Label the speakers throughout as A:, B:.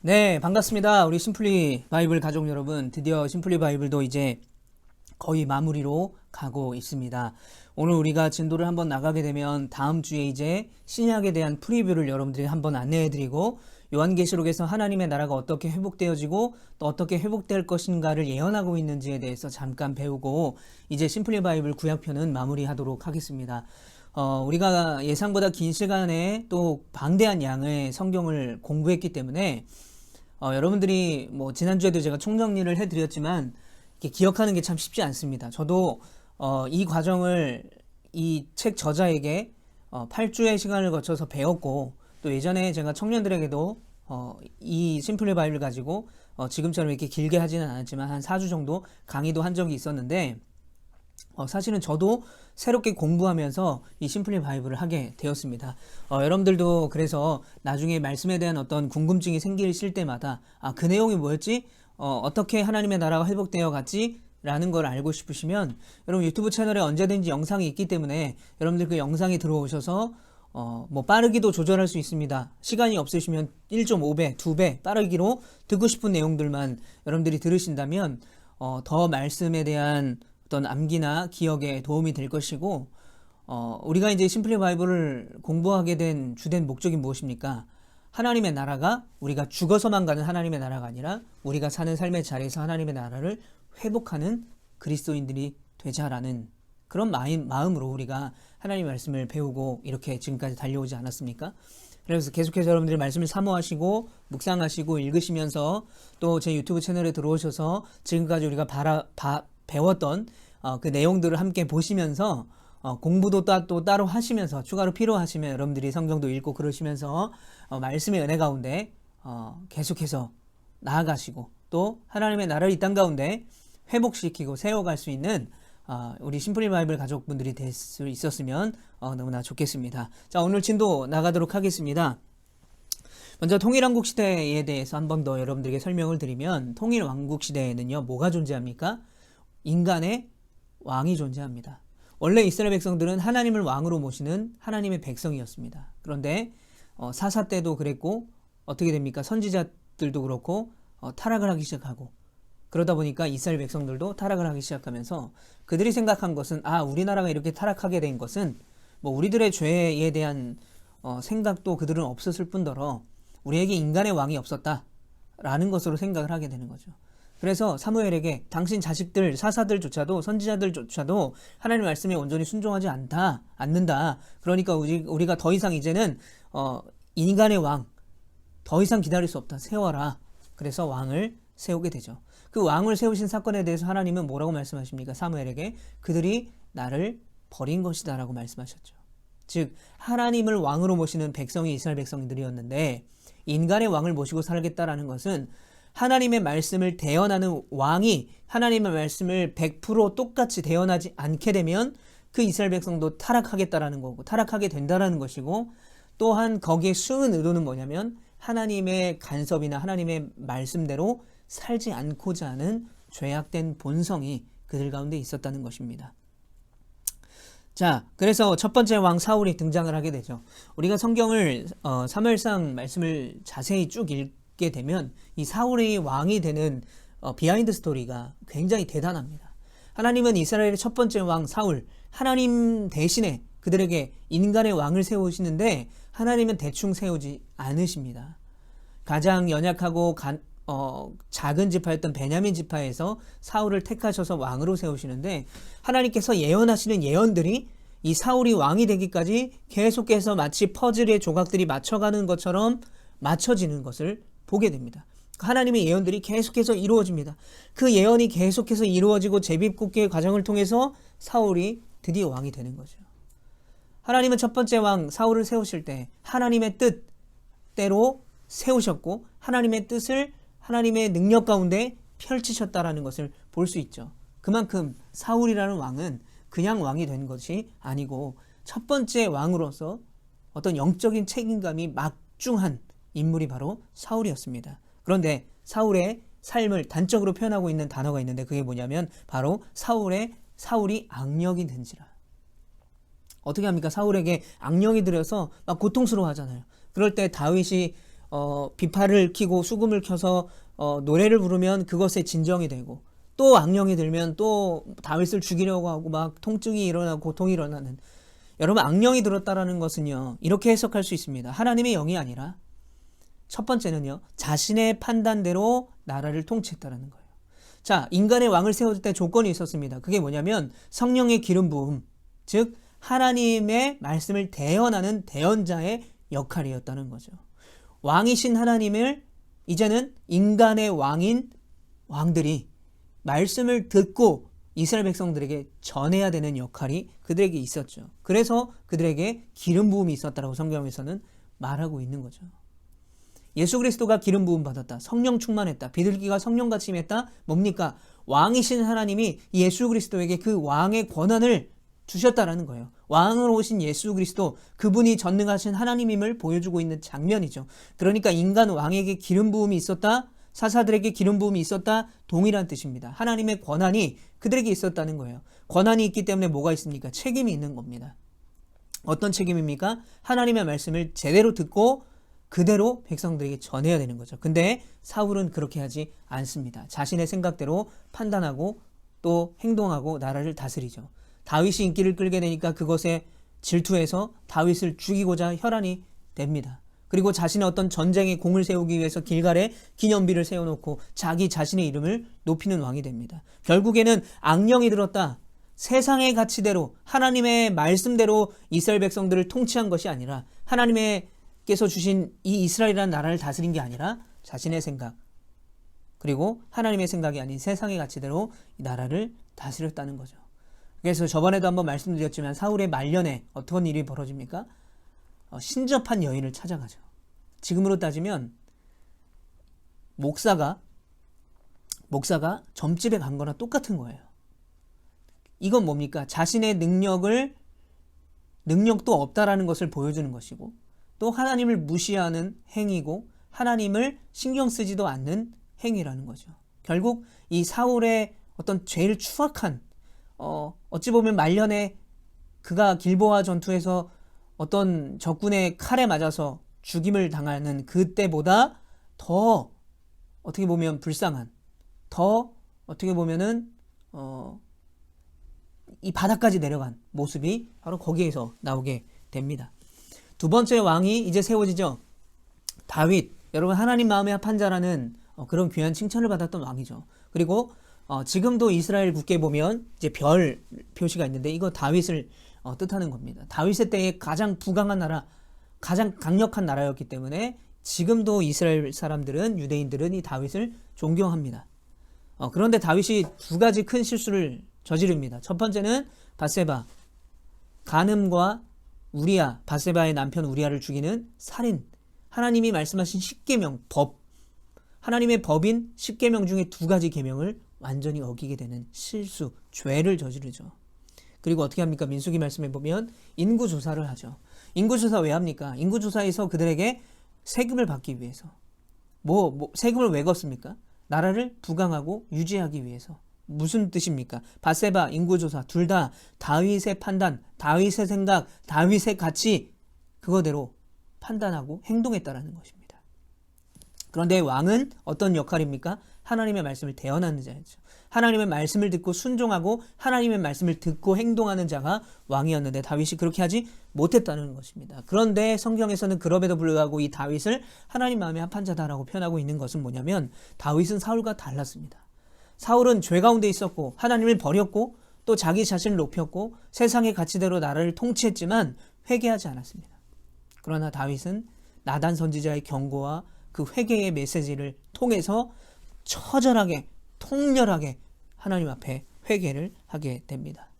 A: 네, 반갑습니다. 우리 심플리 바이블 가족 여러분. 드디어 심플리 바이블도 이제 거의 마무리로 가고 있습니다. 오늘 우리가 진도를 한번 나가게 되면 다음 주에 이제 신약에 대한 프리뷰를 여러분들이 한번 안내해드리고, 요한계시록에서 하나님의 나라가 어떻게 회복되어지고 또 어떻게 회복될 것인가를 예언하고 있는지에 대해서 잠깐 배우고, 이제 심플리 바이블 구약편은 마무리하도록 하겠습니다. 우리가 예상보다 긴 시간에 또 방대한 양의 성경을 공부했기 때문에 여러분들이 뭐 지난주에도 제가 총정리를 해드렸지만 이렇게 기억하는 게 참 쉽지 않습니다. 저도 이 과정을 이 책 저자에게 8주의 시간을 거쳐서 배웠고, 또 예전에 제가 청년들에게도 이 심플리 바이블 가지고 지금처럼 이렇게 길게 하지는 않았지만 한 4주 정도 강의도 한 적이 있었는데, 사실은 저도 새롭게 공부하면서 이 심플리 바이블을 하게 되었습니다. 여러분들도 그래서 나중에 말씀에 대한 어떤 궁금증이 생기실 때마다 그 내용이 뭐였지? 어떻게 하나님의 나라가 회복되어 갔지? 라는 걸 알고 싶으시면 여러분 유튜브 채널에 언제든지 영상이 있기 때문에 여러분들 그 영상에 들어오셔서 뭐 빠르기도 조절할 수 있습니다. 시간이 없으시면 1.5배, 2배 빠르기로 듣고 싶은 내용들만 여러분들이 들으신다면 더 말씀에 대한 어떤 암기나 기억에 도움이 될 것이고, 우리가 이제 심플리 바이블을 공부하게 된 주된 목적이 무엇입니까? 하나님의 나라가 우리가 죽어서만 가는 하나님의 나라가 아니라 우리가 사는 삶의 자리에서 하나님의 나라를 회복하는 그리스도인들이 되자라는 그런 마음으로 우리가 하나님의 말씀을 배우고 이렇게 지금까지 달려오지 않았습니까? 그래서 계속해서 여러분들이 말씀을 사모하시고 묵상하시고 읽으시면서 또 제 유튜브 채널에 들어오셔서 지금까지 우리가 배웠던 그 내용들을 함께 보시면서 공부도 또 따로 하시면서 추가로 필요하시면 여러분들이 성경도 읽고 그러시면서 말씀의 은혜 가운데 계속해서 나아가시고 또 하나님의 나라를 이 땅 가운데 회복시키고 세워갈 수 있는 우리 심플리 바이블 가족분들이 될 수 있었으면 너무나 좋겠습니다. 자, 오늘 진도 나가도록 하겠습니다. 먼저 통일왕국 시대에 대해서 한 번 더 여러분들에게 설명을 드리면, 통일왕국 시대에는요 뭐가 존재합니까? 인간의 왕이 존재합니다. 원래 이스라엘 백성들은 하나님을 왕으로 모시는 하나님의 백성이었습니다. 그런데 사사 때도 그랬고, 어떻게 됩니까? 선지자들도 그렇고 타락을 하기 시작하고, 그러다 보니까 이스라엘 백성들도 타락을 하기 시작하면서 그들이 생각한 것은 우리나라가 이렇게 타락하게 된 것은 뭐 우리들의 죄에 대한 생각도 그들은 없었을 뿐더러 우리에게 인간의 왕이 없었다라는 것으로 생각을 하게 되는 거죠. 그래서 사무엘에게 당신 자식들, 사사들조차도, 선지자들조차도 하나님의 말씀에 온전히 순종하지 않는다. 그러니까 우리가 더 이상 이제는 인간의 왕 더 이상 기다릴 수 없다. 세워라. 그래서 왕을 세우게 되죠. 그 왕을 세우신 사건에 대해서 하나님은 뭐라고 말씀하십니까? 사무엘에게 그들이 나를 버린 것이다 라고 말씀하셨죠. 즉 하나님을 왕으로 모시는 백성이 이스라엘 백성들이었는데, 인간의 왕을 모시고 살겠다라는 것은 하나님의 말씀을 대언하는 왕이 하나님의 말씀을 100% 똑같이 대언하지 않게 되면 그 이스라엘 백성도 타락하겠다라는 거고, 타락하게 된다라는 것이고, 또한 거기에 숨은 의도는 뭐냐면 하나님의 간섭이나 하나님의 말씀대로 살지 않고자 하는 죄악된 본성이 그들 가운데 있었다는 것입니다. 자, 그래서 첫 번째 왕 사울이 등장을 하게 되죠. 우리가 성경을 사무엘상 말씀을 자세히 쭉 읽게 되면 이 사울이 왕이 되는 비하인드 스토리가 굉장히 대단합니다. 하나님은 이스라엘의 첫 번째 왕 사울, 하나님 대신에 그들에게 인간의 왕을 세우시는데 하나님은 대충 세우지 않으십니다. 가장 연약하고 작은 지파였던 베냐민 지파에서 사울을 택하셔서 왕으로 세우시는데, 하나님께서 예언하시는 예언들이 이 사울이 왕이 되기까지 계속해서 마치 퍼즐의 조각들이 맞춰가는 것처럼 맞춰지는 것을 보게 됩니다. 하나님의 예언들이 계속해서 이루어집니다. 그 예언이 계속해서 이루어지고 제비뽑기의 과정을 통해서 사울이 드디어 왕이 되는 거죠. 하나님은 첫 번째 왕 사울을 세우실 때 하나님의 뜻대로 세우셨고, 하나님의 뜻을 하나님의 능력 가운데 펼치셨다라는 것을 볼 수 있죠. 그만큼 사울이라는 왕은 그냥 왕이 된 것이 아니고 첫 번째 왕으로서 어떤 영적인 책임감이 막중한 인물이 바로 사울이었습니다. 그런데 사울의 삶을 단적으로 표현하고 있는 단어가 있는데, 그게 뭐냐면 바로 사울이 악령이 된지라. 어떻게 합니까? 사울에게 악령이 들여서 막 고통스러워 하잖아요. 그럴 때 다윗이 비파를 켜고 수금을 켜서 노래를 부르면 그것에 진정이 되고, 또 악령이 들면 또 다윗을 죽이려고 하고 막 통증이 일어나고 고통이 일어나는, 여러분 악령이 들었다라는 것은요 이렇게 해석할 수 있습니다. 하나님의 영이 아니라 첫 번째는요 자신의 판단대로 나라를 통치했다라는 거예요. 자, 인간의 왕을 세울 때 조건이 있었습니다. 그게 뭐냐면 성령의 기름 부음, 즉 하나님의 말씀을 대언하는 대언자의 역할이었다는 거죠. 왕이신 하나님을 이제는 인간의 왕인 왕들이 말씀을 듣고 이스라엘 백성들에게 전해야 되는 역할이 그들에게 있었죠. 그래서 그들에게 기름 부음이 있었다라고 성경에서는 말하고 있는 거죠. 예수 그리스도가 기름 부음 받았다, 성령 충만했다, 비둘기가 성령같이 임했다. 뭡니까? 왕이신 하나님이 예수 그리스도에게 그 왕의 권한을 주셨다라는 거예요. 왕으로 오신 예수 그리스도, 그분이 전능하신 하나님임을 보여주고 있는 장면이죠. 그러니까 인간 왕에게 기름 부음이 있었다, 사사들에게 기름 부음이 있었다, 동일한 뜻입니다. 하나님의 권한이 그들에게 있었다는 거예요. 권한이 있기 때문에 뭐가 있습니까? 책임이 있는 겁니다. 어떤 책임입니까? 하나님의 말씀을 제대로 듣고 그대로 백성들에게 전해야 되는 거죠. 근데 사울은 그렇게 하지 않습니다. 자신의 생각대로 판단하고 또 행동하고 나라를 다스리죠. 다윗이 인기를 끌게 되니까 그것에 질투해서 다윗을 죽이고자 혈안이 됩니다. 그리고 자신의 어떤 전쟁에 공을 세우기 위해서 길갈에 기념비를 세워놓고 자기 자신의 이름을 높이는 왕이 됩니다. 결국에는 악령이 들었다, 세상의 가치대로 하나님의 말씀대로 이스라엘 백성들을 통치한 것이 아니라, 하나님께서 주신 이 이스라엘이라는 나라를 다스린 게 아니라 자신의 생각, 그리고 하나님의 생각이 아닌 세상의 가치대로 이 나라를 다스렸다는 거죠. 그래서 저번에도 한번 말씀드렸지만 사울의 말년에 어떤 일이 벌어집니까? 신접한 여인을 찾아가죠. 지금으로 따지면 목사가 점집에 간 거나 똑같은 거예요. 이건 뭡니까? 자신의 능력도 없다라는 것을 보여주는 것이고, 또 하나님을 무시하는 행위고 하나님을 신경 쓰지도 않는 행위라는 거죠. 결국 이 사울의 어떤 제일 추악한, 어찌 보면 말년에 그가 길보아 전투에서 어떤 적군의 칼에 맞아서 죽임을 당하는 그때보다 더 어떻게 보면 불쌍한, 더 어떻게 보면은 이 바닥까지 내려간 모습이 바로 거기에서 나오게 됩니다. 두 번째 왕이 이제 세워지죠. 다윗, 여러분 하나님 마음에 합한 자라는 그런 귀한 칭찬을 받았던 왕이죠. 그리고 지금도 이스라엘 국기에 보면 이제 별 표시가 있는데 이거 다윗을 뜻하는 겁니다. 다윗의 때에 가장 부강한 나라, 가장 강력한 나라였기 때문에 지금도 이스라엘 사람들은, 유대인들은 이 다윗을 존경합니다. 그런데 다윗이 두 가지 큰 실수를 저지릅니다. 첫 번째는 밧세바, 간음과 우리야, 밧세바의 남편 우리야를 죽이는 살인, 하나님이 말씀하신 10계명, 법, 하나님의 법인 10계명 중에 두 가지 계명을 완전히 어기게 되는 실수, 죄를 저지르죠. 그리고 어떻게 합니까? 민수기 말씀에 보면 인구조사를 하죠. 인구조사 왜 합니까? 인구조사에서 그들에게 세금을 받기 위해서. 세금을 왜 걷습니까? 나라를 부강하고 유지하기 위해서. 무슨 뜻입니까? 밧세바, 인구조사 둘 다 다윗의 판단, 다윗의 생각, 다윗의 가치, 그거대로 판단하고 행동했다라는 것입니다. 그런데 왕은 어떤 역할입니까? 하나님의 말씀을 대언하는 자였죠. 하나님의 말씀을 듣고 순종하고 하나님의 말씀을 듣고 행동하는 자가 왕이었는데 다윗이 그렇게 하지 못했다는 것입니다. 그런데 성경에서는 그럼에도 불구하고 이 다윗을 하나님 마음에 합한 자다라고 표현하고 있는 것은 뭐냐면, 다윗은 사울과 달랐습니다. 사울은 죄 가운데 있었고 하나님을 버렸고 또 자기 자신을 높였고 세상의 가치대로 나라를 통치했지만 회개하지 않았습니다. 그러나 다윗은 나단 선지자의 경고와 그 회개의 메시지를 통해서 처절하게, 통렬하게 하나님 앞에 회개를 하게 됩니다.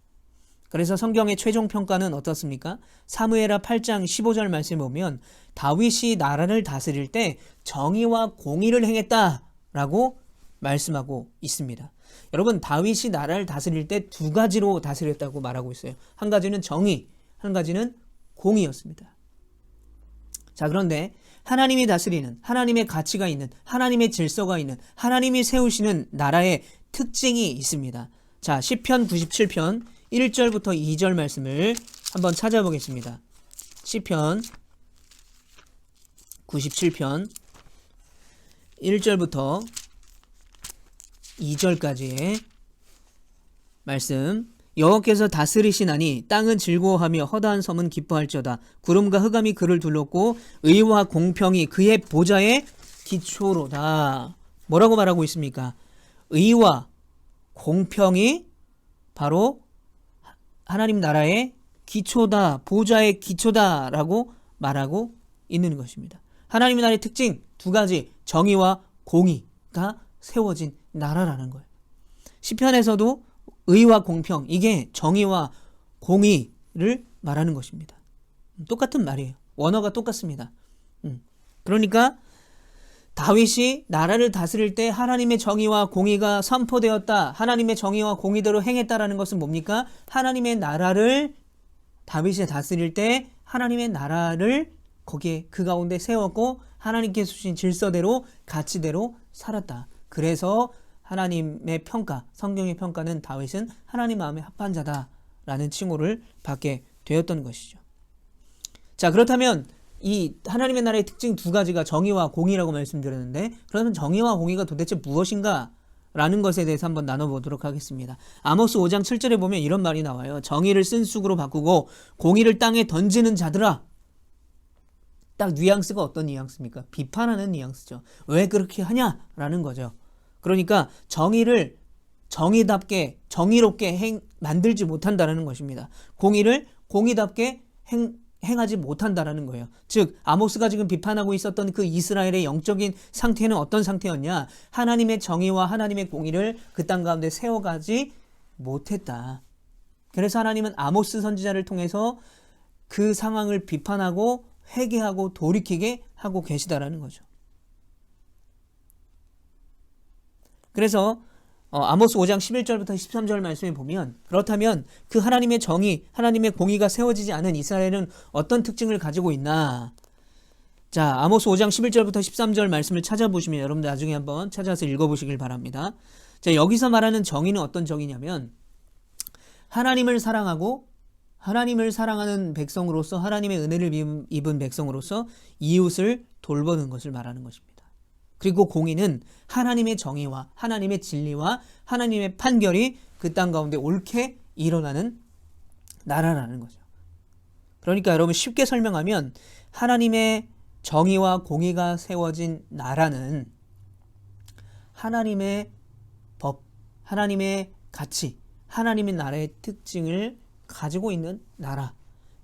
A: 그래서 성경의 최종 평가는 어떻습니까? 사무엘하 8장 15절 말씀에 보면 다윗이 나라를 다스릴 때 정의와 공의를 행했다라고 말씀하고 있습니다. 여러분, 다윗이 나라를 다스릴 때 두 가지로 다스렸다고 말하고 있어요. 한 가지는 정의, 한 가지는 공의였습니다. 자, 그런데 하나님이 다스리는, 하나님의 가치가 있는, 하나님의 질서가 있는, 하나님이 세우시는 나라의 특징이 있습니다. 자, 시편 97편 1절부터 2절 말씀을 한번 찾아보겠습니다. 시편 97편 1절부터 2절까지의 말씀. 여호와께서 다스리시나니 땅은 즐거워하며 허다한 섬은 기뻐할지어다. 구름과 흑암이 그를 둘렀고 의와 공평이 그의 보좌의 기초로다. 뭐라고 말하고 있습니까? 의와 공평이 바로 하나님 나라의 기초다, 보좌의 기초다라고 말하고 있는 것입니다. 하나님 나라의 특징 두 가지, 정의와 공의가 세워진 나라라는 거예요. 시편에서도 의와 공평, 이게 정의와 공의를 말하는 것입니다. 똑같은 말이에요. 원어가 똑같습니다. 그러니까 다윗이 나라를 다스릴 때 하나님의 정의와 공의가 선포되었다. 하나님의 정의와 공의대로 행했다라는 것은 뭡니까? 하나님의 나라를 다윗이 다스릴 때 하나님의 나라를 거기에 그 가운데 세웠고 하나님께서 주신 질서대로 가치대로 살았다. 그래서 하나님의 평가, 성경의 평가는 다윗은 하나님 마음에 합한 자다라는 칭호를 받게 되었던 것이죠. 자, 그렇다면 이 하나님의 나라의 특징 두 가지가 정의와 공의라고 말씀드렸는데, 그러면 정의와 공의가 도대체 무엇인가? 라는 것에 대해서 한번 나눠보도록 하겠습니다. 아모스 5장 7절에 보면 이런 말이 나와요. 정의를 쓴쑥으로 바꾸고 공의를 땅에 던지는 자들아. 딱 뉘앙스가 어떤 뉘앙스입니까? 비판하는 뉘앙스죠. 왜 그렇게 하냐라는 거죠. 그러니까 정의를 정의답게 정의롭게 만들지 못한다는 것입니다. 공의를 공의답게 행하지 못한다라는 거예요. 즉 아모스가 지금 비판하고 있었던 그 이스라엘의 영적인 상태는 어떤 상태였냐? 하나님의 정의와 하나님의 공의를 그 땅 가운데 세워가지 못했다. 그래서 하나님은 아모스 선지자를 통해서 그 상황을 비판하고 회개하고 돌이키게 하고 계시다라는 거죠. 그래서 아모스 5장 11절부터 13절 말씀에 보면, 그렇다면 그 하나님의 정의, 하나님의 공의가 세워지지 않은 이스라엘은 어떤 특징을 가지고 있나? 자, 아모스 5장 11절부터 13절 말씀을 찾아보시면 여러분들 나중에 한번 찾아서 읽어보시길 바랍니다. 자, 여기서 말하는 정의는 어떤 정의냐면 하나님을 사랑하고 하나님을 사랑하는 백성으로서, 하나님의 은혜를 입은 백성으로서 이웃을 돌보는 것을 말하는 것입니다. 그리고 공의는 하나님의 정의와 하나님의 진리와 하나님의 판결이 그 땅 가운데 옳게 일어나는 나라라는 거죠. 그러니까 여러분 쉽게 설명하면 하나님의 정의와 공의가 세워진 나라는 하나님의 법, 하나님의 가치, 하나님의 나라의 특징을 가지고 있는 나라.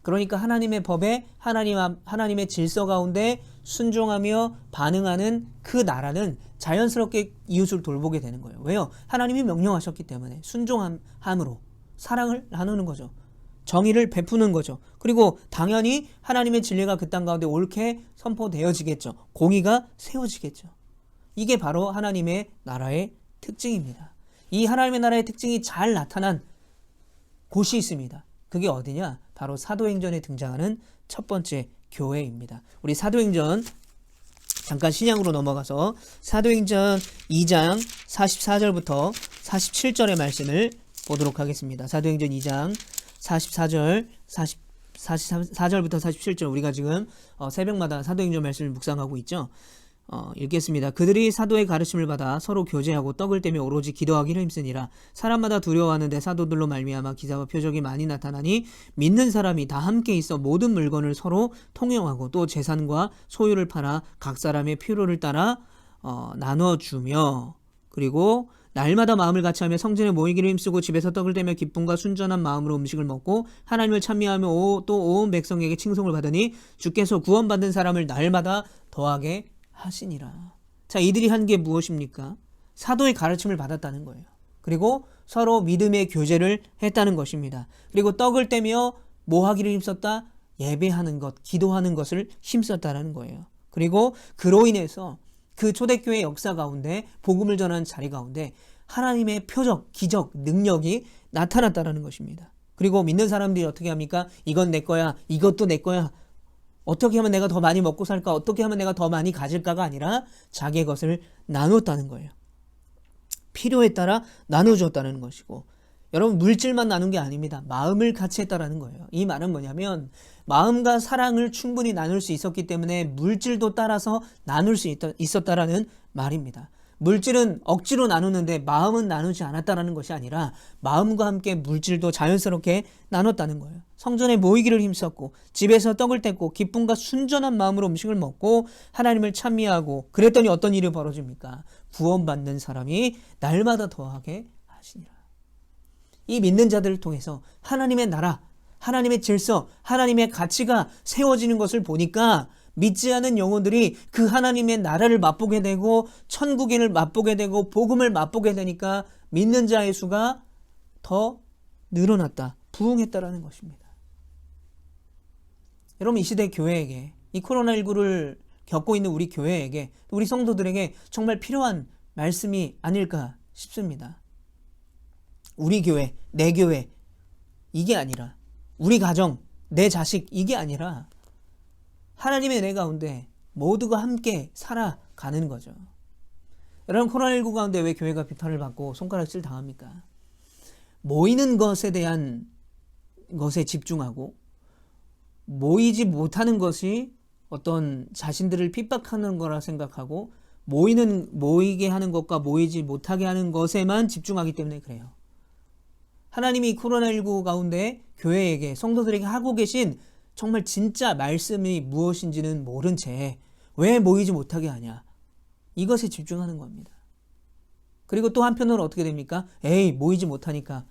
A: 그러니까 하나님의 법에 하나님의 질서 가운데 순종하며 반응하는 그 나라는 자연스럽게 이웃을 돌보게 되는 거예요. 왜요? 하나님이 명령하셨기 때문에 순종함으로 사랑을 나누는 거죠. 정의를 베푸는 거죠. 그리고 당연히 하나님의 진리가 그 땅 가운데 옳게 선포되어지겠죠. 공의가 세워지겠죠. 이게 바로 하나님의 나라의 특징입니다. 이 하나님의 나라의 특징이 잘 나타난 곳이 있습니다. 그게 어디냐? 바로 사도행전에 등장하는 첫 번째 교회입니다. 우리 사도행전 잠깐 신약으로 넘어가서 사도행전 2장 44절부터 47절의 말씀을 보도록 하겠습니다. 사도행전 2장 44절부터 47절, 우리가 지금 새벽마다 사도행전 말씀을 묵상하고 있죠. 읽겠습니다. 그들이 사도의 가르침을 받아 서로 교제하고 떡을 떼며 오로지 기도하기를 힘쓰니라. 사람마다 두려워하는데 사도들로 말미암아 기사와 표적이 많이 나타나니 믿는 사람이 다 함께 있어 모든 물건을 서로 통용하고 또 재산과 소유를 팔아 각 사람의 필요를 따라 나눠주며, 그리고 날마다 마음을 같이하며 성전에 모이기를 힘쓰고 집에서 떡을 떼며 기쁨과 순전한 마음으로 음식을 먹고 하나님을 찬미하며 또 온 백성에게 칭송을 받으니 주께서 구원받은 사람을 날마다 더하게 하시니라. 자, 이들이 한 게 무엇입니까? 사도의 가르침을 받았다는 거예요. 그리고 서로 믿음의 교제를 했다는 것입니다. 그리고 떡을 떼며 뭐 하기를 힘썼다? 예배하는 것, 기도하는 것을 힘썼다라는 거예요. 그리고 그로 인해서 그 초대교회 역사 가운데, 복음을 전하는 자리 가운데 하나님의 표적, 기적, 능력이 나타났다라는 것입니다. 그리고 믿는 사람들이 어떻게 합니까? 이건 내 거야, 이것도 내 거야, 어떻게 하면 내가 더 많이 먹고 살까? 어떻게 하면 내가 더 많이 가질까가 아니라 자기의 것을 나눴다는 거예요. 필요에 따라 나눠줬다는 것이고, 여러분 물질만 나눈 게 아닙니다. 마음을 같이 했다라는 거예요. 이 말은 뭐냐면 마음과 사랑을 충분히 나눌 수 있었기 때문에 물질도 따라서 나눌 수 있었다라는 말입니다. 물질은 억지로 나누는데 마음은 나누지 않았다라는 것이 아니라 마음과 함께 물질도 자연스럽게 나눴다는 거예요. 성전에 모이기를 힘썼고 집에서 떡을 뗐고 기쁨과 순전한 마음으로 음식을 먹고 하나님을 찬미하고 그랬더니 어떤 일이 벌어집니까? 구원받는 사람이 날마다 더하게 하시니라. 이 믿는 자들을 통해서 하나님의 나라, 하나님의 질서, 하나님의 가치가 세워지는 것을 보니까 믿지 않은 영혼들이 그 하나님의 나라를 맛보게 되고 천국인을 맛보게 되고 복음을 맛보게 되니까 믿는 자의 수가 더 늘어났다, 부흥했다라는 것입니다. 여러분, 이 시대 교회에게, 이 코로나19를 겪고 있는 우리 교회에게, 우리 성도들에게 정말 필요한 말씀이 아닐까 싶습니다. 우리 교회, 내 교회, 이게 아니라 우리 가정, 내 자식, 이게 아니라 하나님의 내 가운데 모두가 함께 살아가는 거죠. 여러분, 코로나19 가운데 왜 교회가 비판을 받고 손가락질 당합니까? 모이는 것에 대한 것에 집중하고 모이지 못하는 것이 어떤 자신들을 핍박하는 거라 생각하고 모이게 하는 것과 모이지 못하게 하는 것에만 집중하기 때문에 그래요. 하나님이 코로나19 가운데 교회에게, 성도들에게 하고 계신 정말 진짜 말씀이 무엇인지는 모른 채 왜 모이지 못하게 하냐, 이것에 집중하는 겁니다. 그리고 또 한편으로 어떻게 됩니까? 에이, 모이지 못하니까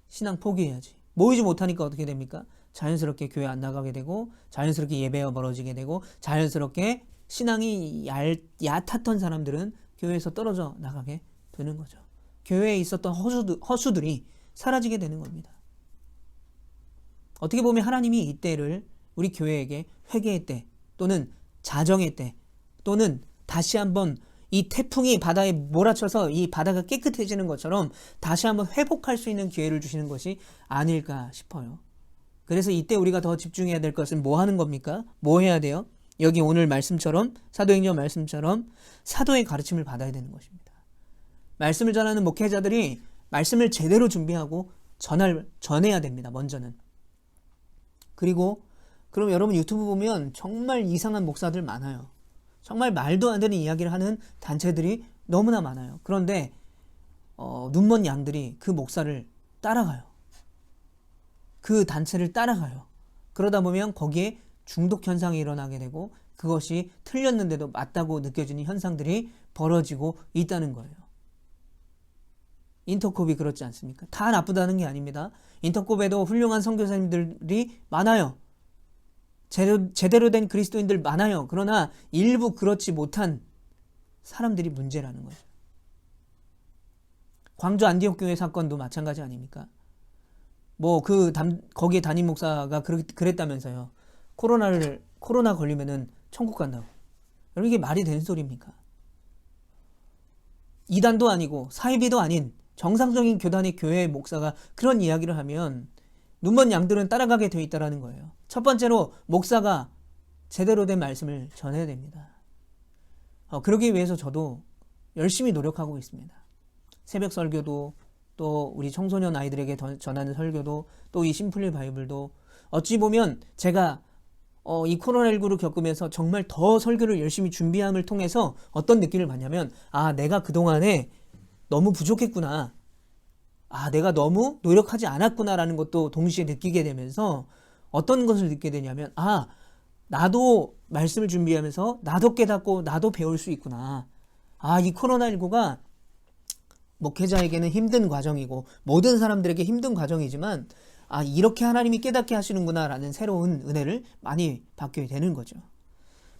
A: 신앙 포기해야지. 모이지 못하니까 어떻게 됩니까? 자연스럽게 교회 안 나가게 되고 자연스럽게 예배가 멀어지게 되고 자연스럽게 신앙이 얕았던 사람들은 교회에서 떨어져 나가게 되는 거죠. 교회에 있었던 허수들이 사라지게 되는 겁니다. 어떻게 보면 하나님이 이 때를 우리 교회에게 회개의 때, 또는 자정의 때, 또는 다시 한번 이 태풍이 바다에 몰아쳐서 이 바다가 깨끗해지는 것처럼 다시 한번 회복할 수 있는 기회를 주시는 것이 아닐까 싶어요. 그래서 이때 우리가 더 집중해야 될 것은 뭐 하는 겁니까? 뭐 해야 돼요? 여기 오늘 말씀처럼, 사도행전 말씀처럼 사도의 가르침을 받아야 되는 것입니다. 말씀을 전하는 목회자들이 말씀을 제대로 준비하고 전해야 됩니다. 먼저는. 그리고 그럼 여러분 유튜브 보면 정말 이상한 목사들 많아요. 정말 말도 안 되는 이야기를 하는 단체들이 너무나 많아요. 그런데 눈먼 양들이 그 목사를 따라가요. 그 단체를 따라가요. 그러다 보면 거기에 중독 현상이 일어나게 되고 그것이 틀렸는데도 맞다고 느껴지는 현상들이 벌어지고 있다는 거예요. 인터콥이 그렇지 않습니까? 다 나쁘다는 게 아닙니다. 인터콥에도 훌륭한 선교사님들이 많아요. 제대로 된 그리스도인들 많아요. 그러나 일부 그렇지 못한 사람들이 문제라는 거죠. 광주 안디옥 교회 사건도 마찬가지 아닙니까? 거기에 담임 목사가 그랬다면서요. 코로나 걸리면은 천국 간다고. 여러분, 이게 말이 되는 소리입니까? 이단도 아니고 사이비도 아닌 정상적인 교단의 교회의 목사가 그런 이야기를 하면 눈먼 양들은 따라가게 돼 있다는 거예요. 첫 번째로 목사가 제대로 된 말씀을 전해야 됩니다. 그러기 위해서 저도 열심히 노력하고 있습니다. 새벽 설교도, 또 우리 청소년 아이들에게 전하는 설교도, 또 이 심플리 바이블도, 어찌 보면 제가 이 코로나19를 겪으면서 정말 더 설교를 열심히 준비함을 통해서 어떤 느낌을 받냐면, 내가 그동안에 너무 부족했구나, 내가 너무 노력하지 않았구나라는 것도 동시에 느끼게 되면서 어떤 것을 느끼게 되냐면, 나도 말씀을 준비하면서 나도 깨닫고 나도 배울 수 있구나. 이 코로나19가 목회자에게는 힘든 과정이고 모든 사람들에게 힘든 과정이지만 이렇게 하나님이 깨닫게 하시는구나 라는 새로운 은혜를 많이 받게 되는 거죠.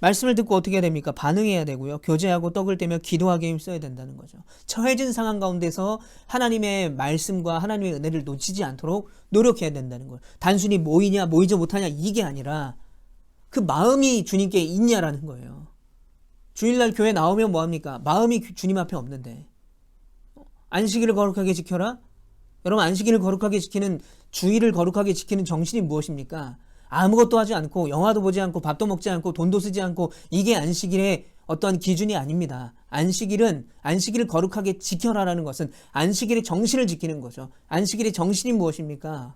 A: 말씀을 듣고 어떻게 됩니까? 반응해야 되고요. 교제하고 떡을 떼며 기도하게 힘써야 된다는 거죠. 처해진 상황 가운데서 하나님의 말씀과 하나님의 은혜를 놓치지 않도록 노력해야 된다는 거예요. 단순히 모이냐 모이지 못하냐 이게 아니라 그 마음이 주님께 있냐라는 거예요. 주일날 교회 나오면 뭐합니까? 마음이 주님 앞에 없는데. 안식일을 거룩하게 지켜라? 여러분, 안식일을 거룩하게 지키는, 주일을 거룩하게 지키는 정신이 무엇입니까? 아무것도 하지 않고 영화도 보지 않고 밥도 먹지 않고 돈도 쓰지 않고 이게 안식일의 어떤 기준이 아닙니다. 안식일을 거룩하게 지켜라라는 것은 안식일의 정신을 지키는 거죠. 안식일의 정신이 무엇입니까?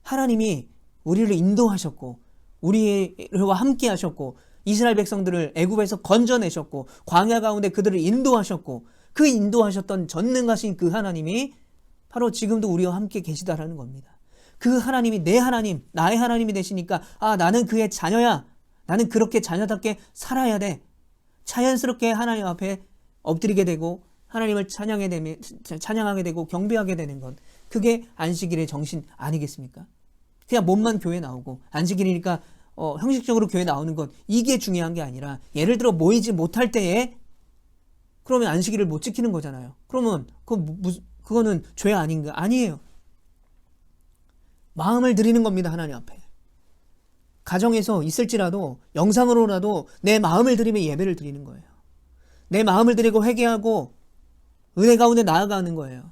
A: 하나님이 우리를 인도하셨고 우리와 함께 하셨고 이스라엘 백성들을 애굽에서 건져내셨고 광야 가운데 그들을 인도하셨고 그 인도하셨던 전능하신 그 하나님이 바로 지금도 우리와 함께 계시다라는 겁니다. 그 하나님이 내 하나님, 나의 하나님이 되시니까 나는 그의 자녀야. 나는 그렇게 자녀답게 살아야 돼. 자연스럽게 하나님 앞에 엎드리게 되고 하나님을 찬양하게 되고 경배하게 되는 것. 그게 안식일의 정신 아니겠습니까? 그냥 몸만 교회 나오고 안식일이니까 형식적으로 교회 나오는 것, 이게 중요한 게 아니라 예를 들어 모이지 못할 때에 그러면 안식일을 못 지키는 거잖아요. 그러면 그거는 죄 아닌가? 아니에요. 마음을 드리는 겁니다. 하나님 앞에. 가정에서 있을지라도 영상으로라도 내 마음을 드리며 예배를 드리는 거예요. 내 마음을 드리고 회개하고 은혜 가운데 나아가는 거예요.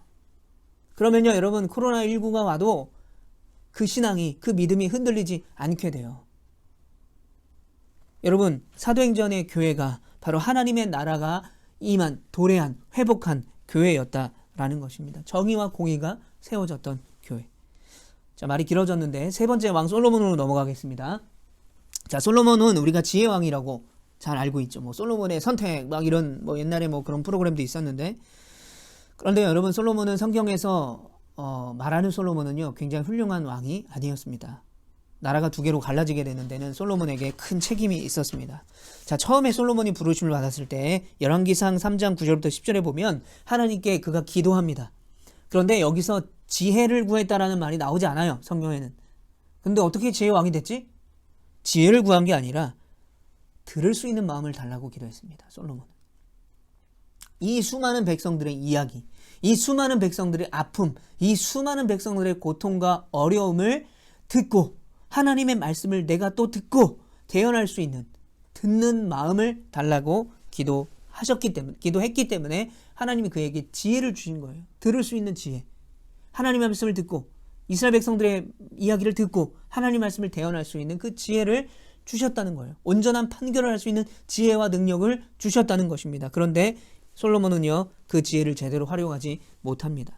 A: 그러면요 여러분, 코로나19가 와도 그 신앙이, 그 믿음이 흔들리지 않게 돼요. 여러분, 사도행전의 교회가 바로 하나님의 나라가 임한, 도래한, 회복한 교회였다라는 것입니다. 정의와 공의가 세워졌던 교회. 자, 말이 길어졌는데 세 번째 왕 솔로몬으로 넘어가겠습니다. 자, 솔로몬은 우리가 지혜의 왕이라고 잘 알고 있죠. 뭐 솔로몬의 선택 막 이런 옛날에 그런 프로그램도 있었는데, 그런데 여러분, 솔로몬은 성경에서 말하는 솔로몬은요 굉장히 훌륭한 왕이 아니었습니다. 나라가 두 개로 갈라지게 되는 데는 솔로몬에게 큰 책임이 있었습니다. 자, 처음에 솔로몬이 부르심을 받았을 때 열왕기상 3장 9절부터 10절에 보면 하나님께 그가 기도합니다. 그런데 여기서 지혜를 구했다라는 말이 나오지 않아요, 성경에는. 근데 어떻게 지혜의 왕이 됐지? 지혜를 구한 게 아니라 들을 수 있는 마음을 달라고 기도했습니다, 솔로몬은. 이 수많은 백성들의 이야기, 이 수많은 백성들의 아픔, 이 수많은 백성들의 고통과 어려움을 듣고 하나님의 말씀을 내가 또 듣고 대언할 수 있는, 듣는 마음을 달라고 기도했기 때문에 하나님이 그에게 지혜를 주신 거예요. 들을 수 있는 지혜. 하나님의 말씀을 듣고 이스라엘 백성들의 이야기를 듣고 하나님의 말씀을 대언할 수 있는 그 지혜를 주셨다는 거예요. 온전한 판결을 할 수 있는 지혜와 능력을 주셨다는 것입니다. 그런데 솔로몬은요 그 지혜를 제대로 활용하지 못합니다.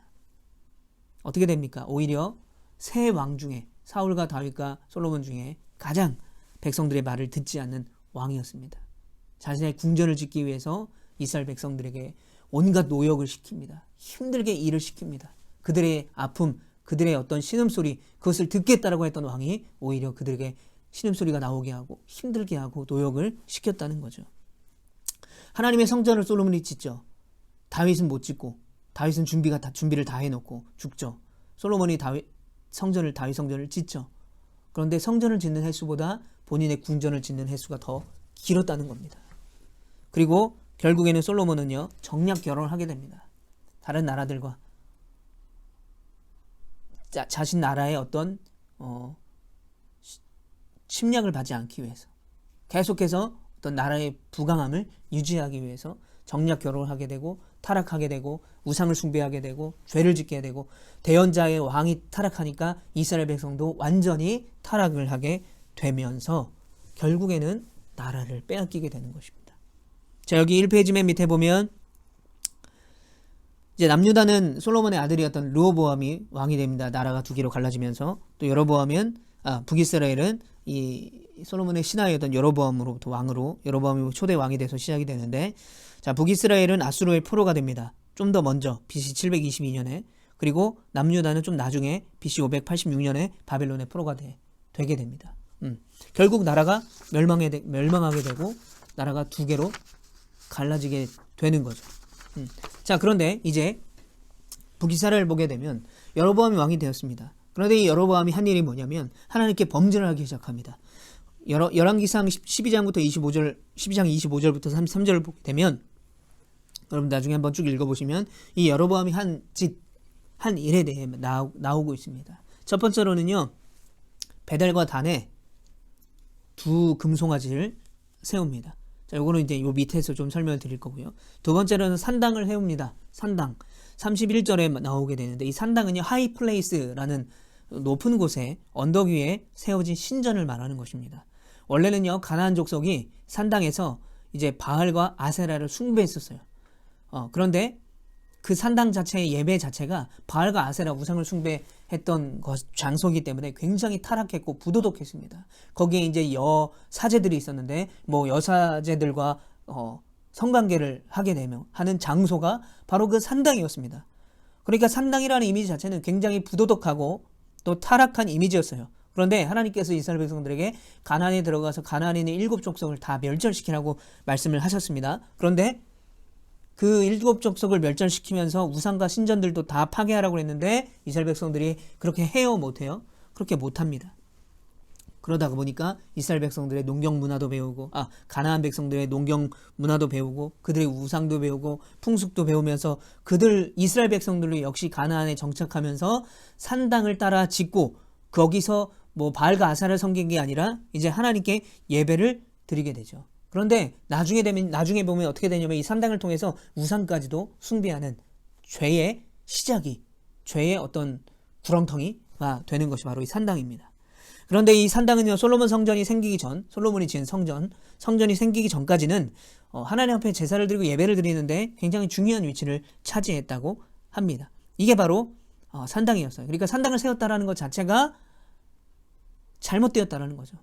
A: 어떻게 됩니까? 오히려 세 왕 중에, 사울과 다윗과 솔로몬 중에 가장 백성들의 말을 듣지 않는 왕이었습니다. 자신의 궁전을 짓기 위해서 이스라엘 백성들에게 온갖 노역을 시킵니다. 힘들게 일을 시킵니다. 그들의 아픔, 그들의 어떤 신음소리, 그것을 듣겠다라고 했던 왕이 오히려 그들에게 신음소리가 나오게 하고 힘들게 하고 노역을 시켰다는 거죠. 하나님의 성전을 솔로몬이 짓죠. 다윗은 못 짓고, 다윗은 준비를 다 해놓고 죽죠. 솔로몬이 다윗 성전을 짓죠. 그런데 성전을 짓는 횟수보다 본인의 궁전을 짓는 횟수가 더 길었다는 겁니다. 그리고 결국에는 솔로몬은요 정략 결혼을 하게 됩니다. 다른 나라들과 자신 나라의 어떤 침략을 받지 않기 위해서, 계속해서 어떤 나라의 부강함을 유지하기 위해서 정략 결혼을 하게 되고 타락하게 되고 우상을 숭배하게 되고 죄를 짓게 되고, 대언자의 왕이 타락하니까 이스라엘 백성도 완전히 타락을 하게 되면서 결국에는 나라를 빼앗기게 되는 것입니다. 자, 여기 1페이지 맨 밑에 보면 이제 남유다는 솔로몬의 아들이었던 르호보암이 왕이 됩니다. 나라가 두 개로 갈라지면서. 또 북이스라엘은 이 솔로몬의 신하였던 여로보암으로부터 여로보암이 초대 왕이 돼서 시작이 되는데, 자, 북이스라엘은 아수르의 포로가 됩니다. 좀 더 먼저 BC 722년에, 그리고 남유다는 좀 나중에 BC 586년에 바벨론의 포로가 되게 됩니다. 결국 나라가 멸망하게 되고 나라가 두 개로 갈라지게 되는 거죠. 자, 그런데 이제 북이스라엘을 보게 되면 여로보암이 왕이 되었습니다. 그런데 이 여로보암이 한 일이 뭐냐면 하나님께 범죄를 하기 시작합니다. 열왕기상 12장 25절부터 33절을 보게 되면, 여러분 나중에 한번 쭉 읽어보시면 이 여로보암이 한 일에 대해 나오고 있습니다. 첫 번째로는요, 베델과 단에 두 금송아지를 세웁니다. 자, 요거는 이제 요 밑에서 좀 설명을 드릴 거고요. 두 번째로는 산당을 세웁니다. 산당. 31절에 나오게 되는데, 이 산당은요, 하이플레이스라는 높은 곳에 언덕 위에 세워진 신전을 말하는 것입니다. 원래는요, 가나안 족속이 산당에서 이제 바알과 아세라를 숭배했었어요. 그런데 그 산당 자체의 예배 자체가 바알과 아세라 우상을 숭배했던 장소이기 때문에 굉장히 타락했고 부도덕했습니다. 거기에 이제 여사제들이 있었는데 뭐 여사제들과 성관계를 하게 되며 하는 장소가 바로 그 산당이었습니다. 그러니까 산당이라는 이미지 자체는 굉장히 부도덕하고 또 타락한 이미지였어요. 그런데 하나님께서 이스라엘 백성들에게 가나안에 들어가서 가나안에 있는 7 족속을 다 멸절시키라고 말씀을 하셨습니다. 그런데 그 7 족속을 멸절시키면서 우상과 신전들도 다 파괴하라고 했는데 이스라엘 백성들이 그렇게 해요 못해요? 그렇게 못합니다. 그러다 보니까 이스라엘 백성들의 농경 문화도 배우고 가나안 백성들의 농경 문화도 배우고 그들의 우상도 배우고 풍습도 배우면서 이스라엘 백성들도 역시 가나안에 정착하면서 산당을 따라 짓고 거기서 뭐 바알과 아사를 섬긴 게 아니라 이제 하나님께 예배를 드리게 되죠. 그런데 나중에 보면 어떻게 되냐면 이 산당을 통해서 우상까지도 숭배하는 죄의 시작이, 죄의 어떤 구렁텅이가 되는 것이 바로 이 산당입니다. 그런데 이 산당은요, 솔로몬 성전이 생기기 전, 솔로몬이 지은 성전이 생기기 전까지는 하나님 앞에 제사를 드리고 예배를 드리는데 굉장히 중요한 위치를 차지했다고 합니다. 이게 바로 산당이었어요. 그러니까 산당을 세웠다라는 것 자체가 잘못되었다라는 거죠.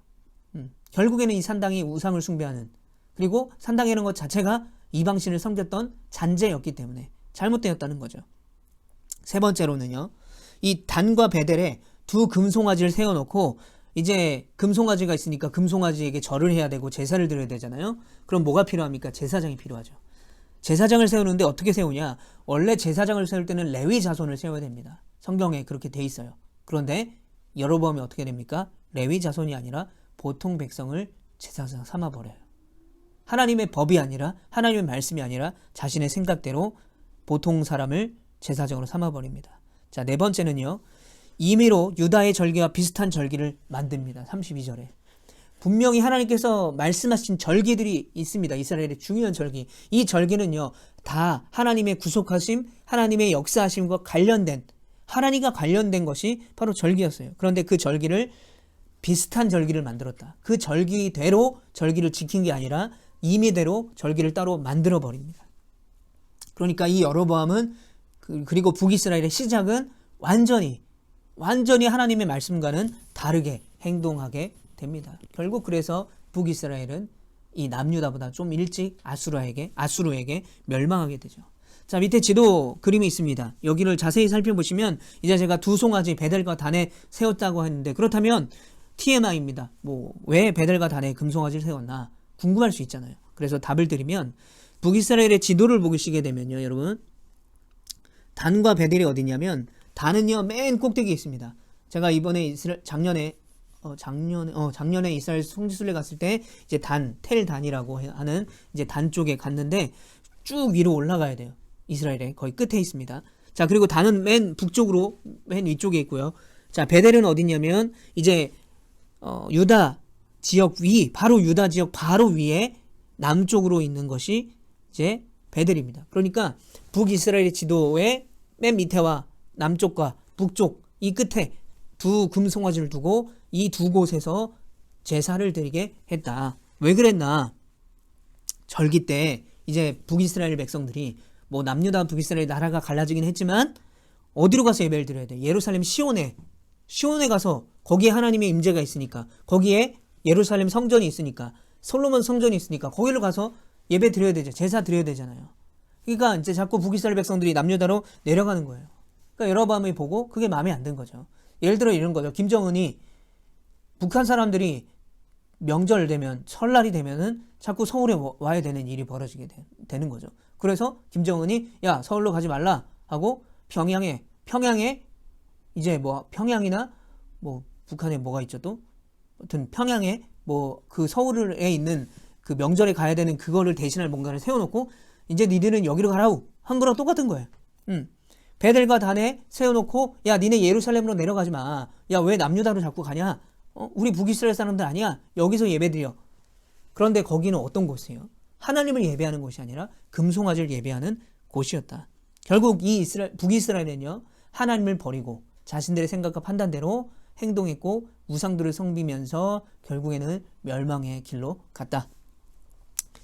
A: 결국에는 이 산당이 우상을 숭배하는, 그리고 산당이라는 것 자체가 이방신을 섬겼던 잔재였기 때문에 잘못되었다는 거죠. 세 번째로는요, 이 단과 베델에 두 금송아지를 세워놓고 이제 금송아지가 있으니까 금송아지에게 절을 해야 되고 제사를 드려야 되잖아요. 그럼 뭐가 필요합니까? 제사장이 필요하죠. 제사장을 세우는데 어떻게 세우냐? 원래 제사장을 세울 때는 레위 자손을 세워야 됩니다. 성경에 그렇게 돼 있어요. 그런데 여로보암이 어떻게 됩니까? 레위 자손이 아니라 보통 백성을 제사장 삼아버려요. 하나님의 법이 아니라, 하나님의 말씀이 아니라 자신의 생각대로 보통 사람을 제사장으로 삼아버립니다. 자, 네 번째는요, 임의로 유다의 절기와 비슷한 절기를 만듭니다. 32절에 분명히 하나님께서 말씀하신 절기들이 있습니다. 이스라엘의 중요한 절기. 이 절기는요, 다 하나님의 구속하심, 하나님의 역사하심과 관련된, 하나님과 관련된 것이 바로 절기였어요. 그런데 그 절기를, 비슷한 절기를 만들었다. 그 절기대로 절기를 지킨 게 아니라 임의대로 절기를 따로 만들어 버립니다. 그러니까 이 여로보암은 그리고 북이스라엘의 시작은 완전히 하나님의 말씀과는 다르게 행동하게 됩니다. 결국 그래서 북이스라엘은 이 남유다보다 좀 일찍 아수르에게 멸망하게 되죠. 자, 밑에 지도 그림이 있습니다. 여기를 자세히 살펴보시면 이제 제가 두 송아지 베델과 단에 세웠다고 했는데, 그렇다면 TMI입니다. 왜 베델과 단에 금송아지를 세웠나 궁금할 수 있잖아요. 그래서 답을 드리면, 북이스라엘의 지도를 보시게 되면요, 여러분, 단과 베델이 어디냐면, 단은요 맨 꼭대기에 있습니다. 제가 이번에 작년에 이스라엘 성지순례 갔을 때 이제 텔 단이라고 하는 이제 단 쪽에 갔는데 쭉 위로 올라가야 돼요. 이스라엘의 거의 끝에 있습니다. 자, 그리고 단은 맨 북쪽으로 맨 위쪽에 있고요. 자, 베델은 어디냐면 이제 유다 지역 바로 유다 지역 바로 위에 남쪽으로 있는 것이 이제 베델입니다. 그러니까 북이스라엘의 지도의 맨 밑에와 남쪽과 북쪽 이 끝에 두 금송아지를 두고 이 두 곳에서 제사를 드리게 했다. 왜 그랬나? 절기 때 이제 북이스라엘 백성들이 남유다 북이스라엘 나라가 갈라지긴 했지만 어디로 가서 예배를 드려야 돼? 예루살렘 시온에 가서, 거기에 하나님의 임재가 있으니까, 거기에 예루살렘 성전이 있으니까, 솔로몬 성전이 있으니까 거기로 가서 예배 드려야 되죠. 제사 드려야 되잖아요. 그러니까 이제 자꾸 북이스라엘 백성들이 남유다로 내려가는 거예요. 그러니까 여로보암이 보고 그게 마음에 안 든 거죠. 예를 들어 이런 거죠. 김정은이 북한 사람들이 명절 되면, 설날이 되면은 자꾸 서울에 와야 되는 일이 벌어지게 되는 거죠. 그래서 김정은이 야, 서울로 가지 말라 하고 평양에 이제 평양이나 북한에 뭐가 있죠 또? 아무튼 평양에 그 서울에 있는 그 명절에 가야 되는 그거를 대신할 뭔가를 세워놓고 이제 니들은 여기로 가라우 한 거랑 똑같은 거예요. 베델과 단에 세워놓고 야, 니네 예루살렘으로 내려가지 마. 야, 왜 남유다로 자꾸 가냐? 우리 북이스라엘 사람들 아니야? 여기서 예배드려. 그런데 거기는 어떤 곳이에요? 하나님을 예배하는 곳이 아니라 금송아지를 예배하는 곳이었다. 결국 이 북이스라엘은요, 하나님을 버리고 자신들의 생각과 판단대로 행동했고 우상들을 섬기면서 결국에는 멸망의 길로 갔다.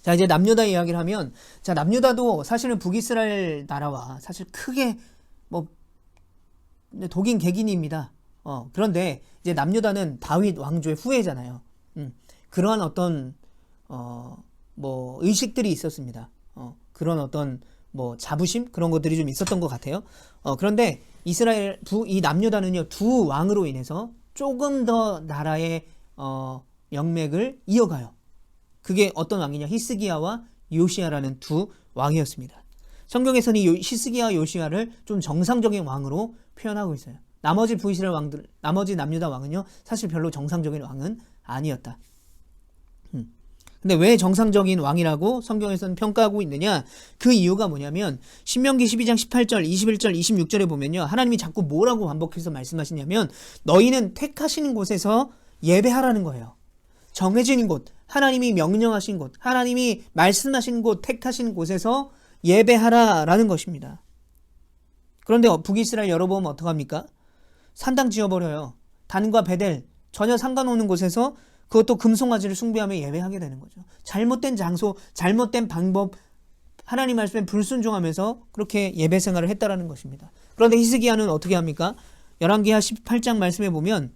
A: 자, 이제 남유다 이야기를 하면, 자, 남유다도 사실은 북이스라엘 나라와 사실 크게 뭐 독인 개긴입니다. 그런데 이제 남유다는 다윗 왕조의 후예잖아요. 그러한 어떤 뭐 의식들이 있었습니다. 그런 어떤 뭐 자부심 그런 것들이 좀 있었던 것 같아요. 그런데 이 남유다는요, 두 왕으로 인해서 조금 더 나라의 명맥을 이어가요. 그게 어떤 왕이냐? 히스기야와 요시야라는 두 왕이었습니다. 성경에서는 이 히스기야와 요시야를 좀 정상적인 왕으로 표현하고 있어요. 나머지 북이스라엘 왕들, 나머지 남유다 왕은요, 사실 별로 정상적인 왕은 아니었다. 근데 왜 정상적인 왕이라고 성경에서는 평가하고 있느냐? 그 이유가 뭐냐면 신명기 12장 18절, 21절, 26절에 보면요, 하나님이 자꾸 뭐라고 반복해서 말씀하시냐면 너희는 택하시는 곳에서 예배하라는 거예요. 정해진 곳, 하나님이 명령하신 곳, 하나님이 말씀하신 곳, 택하신 곳에서 예배하라라는 것입니다. 그런데 북이스라엘 여러분 어떡합니까? 산당 지어버려요. 단과 베델 전혀 상관없는 곳에서 그것도 금송아지를 숭배하며 예배하게 되는 거죠. 잘못된 장소, 잘못된 방법, 하나님 말씀에 불순종하면서 그렇게 예배 생활을 했다라는 것입니다. 그런데 히스기야는 어떻게 합니까? 열왕기하 18장 말씀에 보면,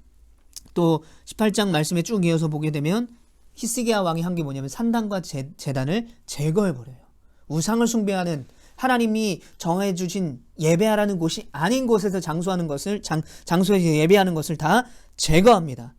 A: 또 18장 말씀에 쭉 이어서 보게 되면 히스기야 왕이 한 게 뭐냐면 산당과 제단을 제거해버려요. 우상을 숭배하는, 하나님이 정해주신 예배하라는 곳이 아닌 곳에서 장소하는 것을, 장소에서 예배하는 것을 다 제거합니다.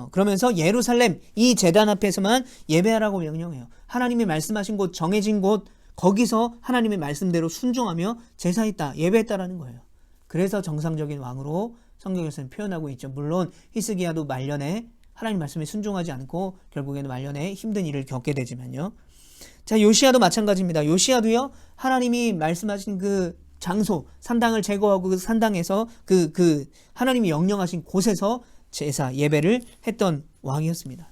A: 그러면서 예루살렘 이 제단 앞에서만 예배하라고 명령해요. 하나님이 말씀하신 곳, 정해진 곳, 거기서 하나님의 말씀대로 순종하며 제사했다, 예배했다라는 거예요. 그래서 정상적인 왕으로 성경에서는 표현하고 있죠. 물론 히스기야도 말년에 하나님 말씀에 순종하지 않고 결국에는 말년에 힘든 일을 겪게 되지만요. 자, 요시야도 마찬가지입니다. 요시야도요, 하나님이 말씀하신 그 장소, 산당을 제거하고 그 산당에서 그 하나님이 명령하신 곳에서 제사, 예배를 했던 왕이었습니다.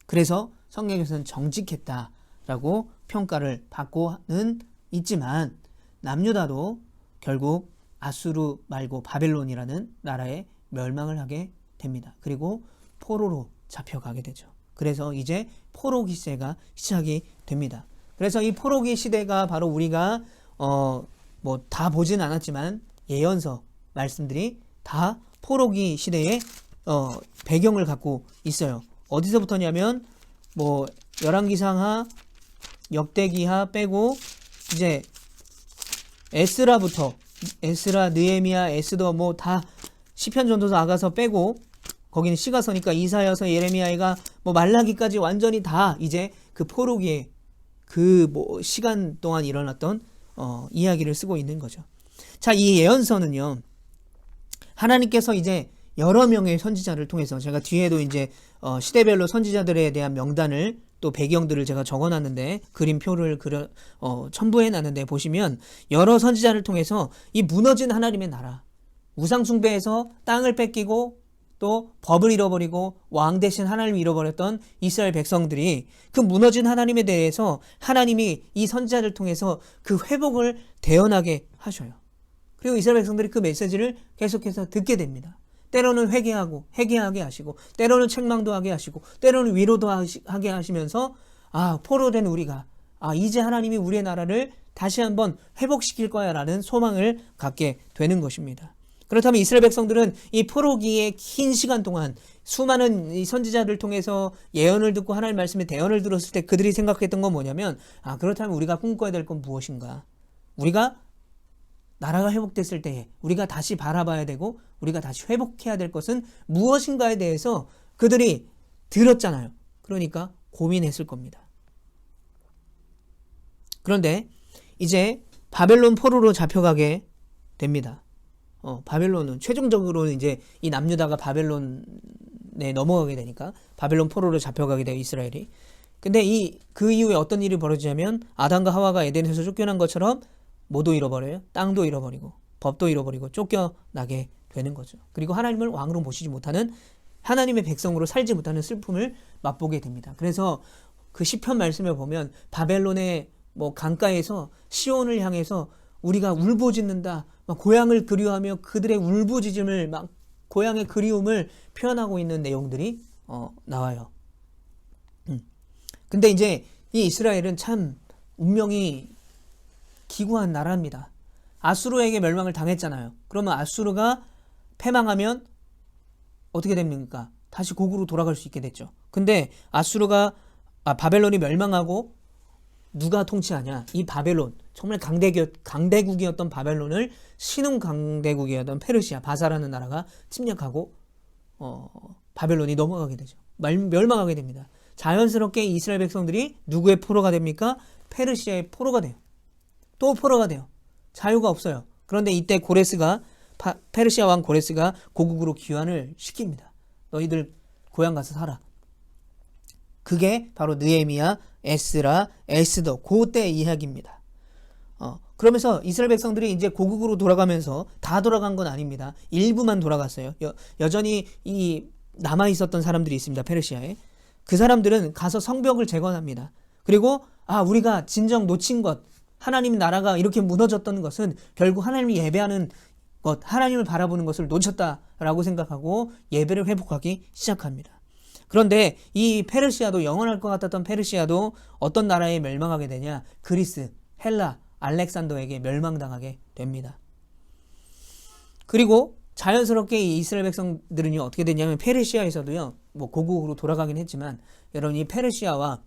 A: 그래서 성경에서는 정직했다라고 평가를 받고는 있지만 남유다도 결국 아수르 말고 바벨론이라는 나라에 멸망을 하게 됩니다. 그리고 포로로 잡혀가게 되죠. 그래서 이제 포로기 시대가 시작이 됩니다. 그래서 이 포로기 시대가 바로 우리가 뭐 다 보진 않았지만 예언서 말씀들이 다 포로기 시대의 배경을 갖고 있어요. 어디서부터냐면 뭐 열왕기상하, 역대기하 빼고 이제 에스라부터, 에스라, 느헤미야, 에스더 뭐 다 시편, 전도서, 아가서 빼고 거기는 시가서니까 이사야서, 예레미야가 뭐 말라기까지 완전히 다 이제 그 포로기의 그 뭐 시간 동안 일어났던 이야기를 쓰고 있는 거죠. 자, 이 예언서는요, 하나님께서 이제 여러 명의 선지자를 통해서, 제가 뒤에도 이제 시대별로 선지자들에 대한 명단을 또 배경들을 제가 적어놨는데, 그림표를 첨부해놨는데 보시면 여러 선지자를 통해서 이 무너진 하나님의 나라, 우상숭배에서 땅을 뺏기고 또 법을 잃어버리고 왕 대신 하나님을 잃어버렸던 이스라엘 백성들이 그 무너진 하나님에 대해서 하나님이 이 선지자를 통해서 그 회복을 대언하게 하셔요. 그리고 이스라엘 백성들이 그 메시지를 계속해서 듣게 됩니다. 때로는 회개하게 하시고, 때로는 책망도 하게 하시고, 때로는 위로도 하게 하시면서, 포로된 우리가, 이제 하나님이 우리의 나라를 다시 한번 회복시킬 거야 라는 소망을 갖게 되는 것입니다. 그렇다면 이스라엘 백성들은 이 포로기의 긴 시간 동안 수많은 이 선지자를 통해서 예언을 듣고 하나님 말씀에 대언을 들었을 때 그들이 생각했던 건 뭐냐면, 그렇다면 우리가 꿈꿔야 될 건 무엇인가? 우리가 나라가 회복됐을 때에 우리가 다시 바라봐야 되고 우리가 다시 회복해야 될 것은 무엇인가에 대해서 그들이 들었잖아요. 그러니까 고민했을 겁니다. 그런데 이제 바벨론 포로로 잡혀가게 됩니다. 바벨론은 최종적으로는 이제 이 남유다가 바벨론에 넘어가게 되니까 바벨론 포로로 잡혀가게 돼요, 이스라엘이. 근데 그 이후에 어떤 일이 벌어지냐면 아담과 하와가 에덴에서 쫓겨난 것처럼 뭐도 잃어버려요? 땅도 잃어버리고 법도 잃어버리고 쫓겨나게 되는 거죠. 그리고 하나님을 왕으로 모시지 못하는, 하나님의 백성으로 살지 못하는 슬픔을 맛보게 됩니다. 그래서 그 시편 말씀을 보면 바벨론의 뭐 강가에서 시온을 향해서 우리가 울부짖는다, 막 고향을 그리워하며 그들의 울부짖음을, 막 고향의 그리움을 표현하고 있는 내용들이 나와요. 근데 이제 이 이스라엘은 참 운명이 기구한 나라입니다. 아수르에게 멸망을 당했잖아요. 그러면 아수르가 패망하면 어떻게 됩니까? 다시 고국으로 돌아갈 수 있게 됐죠. 근데 바벨론이 멸망하고 누가 통치하냐? 이 바벨론, 정말 강대국이었던 바벨론을 신흥 강대국이었던 페르시아, 바사라는 나라가 침략하고 바벨론이 넘어가게 되죠. 멸망하게 됩니다. 자연스럽게 이스라엘 백성들이 누구의 포로가 됩니까? 페르시아의 포로가 돼요. 또 포로가 돼요. 자유가 없어요. 그런데 이때 페르시아 왕 고레스가 고국으로 귀환을 시킵니다. 너희들 고향 가서 살아. 그게 바로 느헤미야, 에스라, 에스더 그때 이야기입니다. 그러면서 이스라엘 백성들이 이제 고국으로 돌아가면서 다 돌아간 건 아닙니다. 일부만 돌아갔어요. 여전히 이 남아 있었던 사람들이 있습니다. 페르시아에. 그 사람들은 가서 성벽을 재건합니다. 그리고 우리가 진정 놓친 것, 하나님 나라가 이렇게 무너졌던 것은 결국 하나님을 예배하는 것, 하나님을 바라보는 것을 놓쳤다라고 생각하고 예배를 회복하기 시작합니다. 그런데 이 페르시아도, 영원할 것 같았던 페르시아도 어떤 나라에 멸망하게 되냐? 그리스, 헬라, 알렉산더에게 멸망당하게 됩니다. 그리고 자연스럽게 이 이스라엘 백성들은요, 어떻게 되냐면 페르시아에서도요, 뭐 고국으로 돌아가긴 했지만, 여러분 이 페르시아와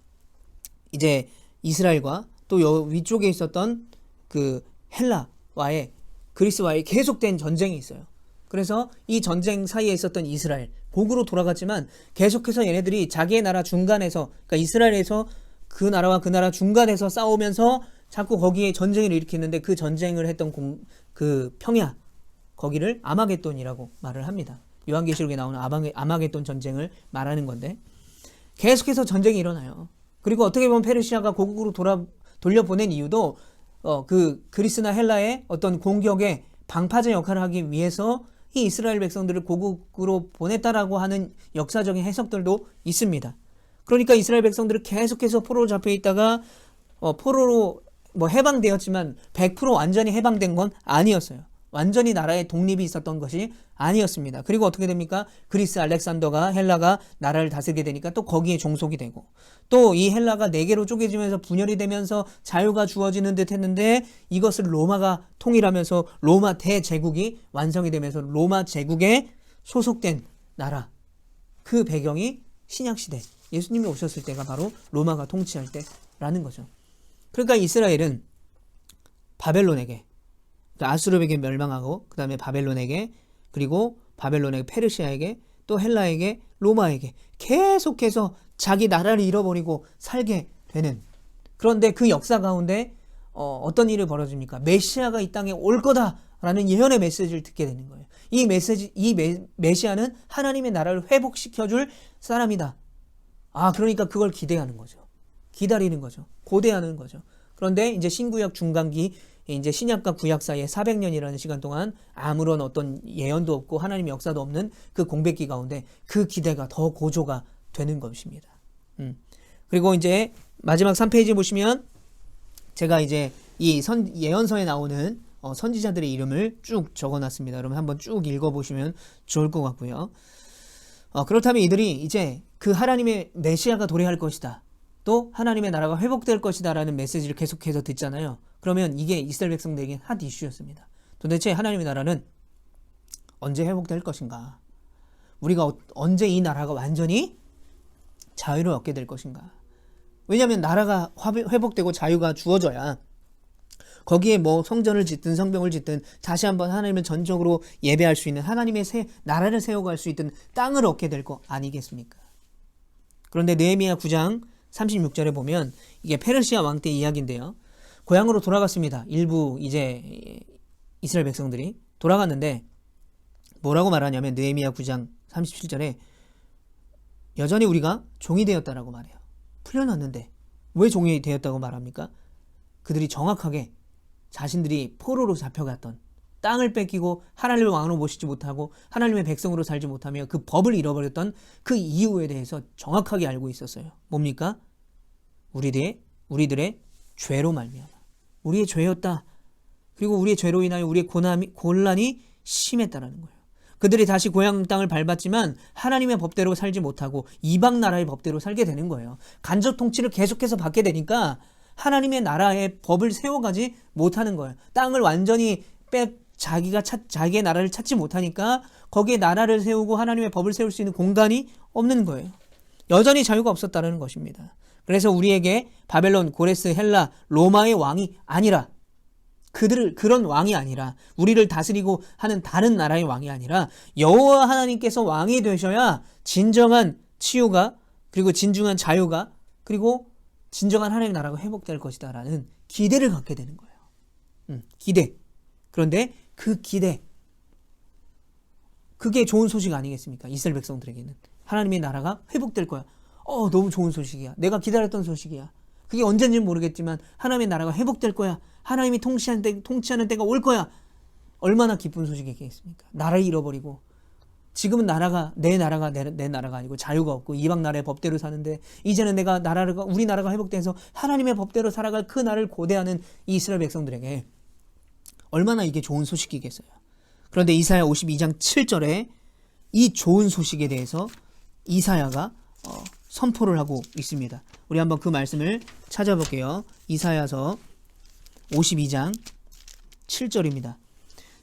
A: 이제 이스라엘과 또 위쪽에 있었던 그 헬라와의, 그리스와의 계속된 전쟁이 있어요. 그래서 이 전쟁 사이에 있었던 이스라엘, 고국으로 돌아갔지만 계속해서 얘네들이 자기의 나라 중간에서, 그러니까 이스라엘에서 그 나라와 그 나라 중간에서 싸우면서 자꾸 거기에 전쟁을 일으키는데, 그 전쟁을 했던 그 평야, 거기를 아마겟돈이라고 말을 합니다. 요한계시록에 나오는 아마겟돈 전쟁을 말하는 건데, 계속해서 전쟁이 일어나요. 그리고 어떻게 보면 페르시아가 고국으로 돌려보낸 이유도 그 그리스나 헬라의 어떤 공격에 방파제 역할을 하기 위해서 이 이스라엘 백성들을 고국으로 보냈다라고 하는 역사적인 해석들도 있습니다. 그러니까 이스라엘 백성들을 계속해서 포로로 잡혀 있다가 포로로 해방되었지만 100% 완전히 해방된 건 아니었어요. 완전히 나라의 독립이 있었던 것이 아니었습니다. 그리고 어떻게 됩니까? 그리스, 알렉산더가, 헬라가 나라를 다스리게 되니까 또 거기에 종속이 되고, 또 이 헬라가 4개로 쪼개지면서 분열이 되면서 자유가 주어지는 듯 했는데, 이것을 로마가 통일하면서 로마 대제국이 완성이 되면서 로마 제국에 소속된 나라, 그 배경이 신약시대, 예수님이 오셨을 때가 바로 로마가 통치할 때라는 거죠. 그러니까 이스라엘은 바벨론에게, 아수르에게 멸망하고, 그 다음에 바벨론에게, 그리고 바벨론에게, 페르시아에게, 또 헬라에게, 로마에게 계속해서 자기 나라를 잃어버리고 살게 되는, 그런데 그 역사 가운데 어떤 일이 벌어집니까? 메시아가 이 땅에 올 거다라는 예언의 메시지를 듣게 되는 거예요. 이 메시아는 하나님의 나라를 회복시켜줄 사람이다. 그러니까 그걸 기대하는 거죠. 기다리는 거죠. 고대하는 거죠. 그런데 이제 신구약 중간기, 이제 신약과 구약 사이에 400년이라는 시간 동안 아무런 어떤 예언도 없고 하나님의 역사도 없는 그 공백기 가운데 그 기대가 더 고조가 되는 것입니다. 그리고 이제 마지막 3페이지 보시면 제가 이제 이 예언서에 나오는 선지자들의 이름을 쭉 적어놨습니다. 여러분 한번 쭉 읽어보시면 좋을 것 같고요. 그렇다면 이들이 이제 그 하나님의 메시아가 도래할 것이다, 또 하나님의 나라가 회복될 것이다 라는 메시지를 계속해서 듣잖아요. 그러면 이게 이스라엘 백성들에게 핫 이슈였습니다. 도대체 하나님의 나라는 언제 회복될 것인가? 우리가 언제 이 나라가 완전히 자유를 얻게 될 것인가? 왜냐하면 나라가 회복되고 자유가 주어져야 거기에 성전을 짓든 성벽을 짓든 다시 한번 하나님을 전적으로 예배할 수 있는, 하나님의 나라를 세워갈 수 있는 땅을 얻게 될 거 아니겠습니까? 그런데 느헤미야 9장 36절에 보면 이게 페르시아 왕 때 이야기인데요. 고향으로 돌아갔습니다. 일부 이제 이스라엘 백성들이 돌아갔는데 뭐라고 말하냐면 느헤미야 9장 37절에 여전히 우리가 종이 되었다라고 말해요. 풀려났는데 왜 종이 되었다고 말합니까? 그들이 정확하게 자신들이 포로로 잡혀갔던 땅을 뺏기고 하나님을 왕으로 모시지 못하고 하나님의 백성으로 살지 못하며 그 법을 잃어버렸던 그 이유에 대해서 정확하게 알고 있었어요. 뭡니까? 우리들의 죄로 말미암아, 우리의 죄였다. 그리고 우리의 죄로 인하여 우리의 곤란이 심했다라는 거예요. 그들이 다시 고향 땅을 밟았지만 하나님의 법대로 살지 못하고 이방 나라의 법대로 살게 되는 거예요. 간접 통치를 계속해서 받게 되니까 하나님의 나라의 법을 세워가지 못하는 거예요. 땅을 완전히 자기의 나라를 찾지 못하니까 거기에 나라를 세우고 하나님의 법을 세울 수 있는 공간이 없는 거예요. 여전히 자유가 없었다는 것입니다. 그래서 우리에게 바벨론, 고레스, 헬라, 로마의 왕이 아니라 그런 왕이 아니라 우리를 다스리고 하는 다른 나라의 왕이 아니라 여호와 하나님께서 왕이 되셔야 진정한 치유가 그리고 진정한 자유가 그리고 진정한 하나님의 나라가 회복될 것이다 라는 기대를 갖게 되는 거예요. 기대. 그런데 그 기대 그게 좋은 소식 아니겠습니까? 이스라엘 백성들에게는 하나님의 나라가 회복될 거야. 너무 좋은 소식이야. 내가 기다렸던 소식이야. 그게 언제인지는 모르겠지만 하나님의 나라가 회복될 거야. 하나님이 통치하는 때가 올 거야. 얼마나 기쁜 소식이겠습니까? 나라를 잃어버리고 지금은 내 나라가 아니고 자유가 없고 이방 나라의 법대로 사는데 이제는 우리 나라가 회복돼서 하나님의 법대로 살아갈 그 날을 고대하는 이 이스라엘 백성들에게 얼마나 이게 좋은 소식이겠어요. 그런데 이사야 52장 7절에 이 좋은 소식에 대해서 이사야가 선포를 하고 있습니다. 우리 한번 그 말씀을 찾아볼게요. 이사야서 52장 7절입니다.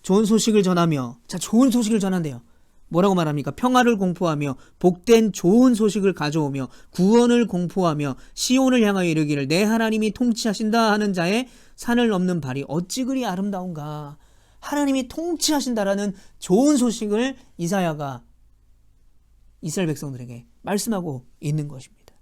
A: 좋은 소식을 전하며 좋은 소식을 전한대요. 뭐라고 말합니까? 평화를 공포하며 복된 좋은 소식을 가져오며 구원을 공포하며 시온을 향하여 이르기를 내 하나님이 통치하신다 하는 자의 산을 넘는 발이 어찌 그리 아름다운가. 하나님이 통치하신다라는 좋은 소식을 이사야가 이스라엘 백성들에게 말씀하고 있는 것입니다.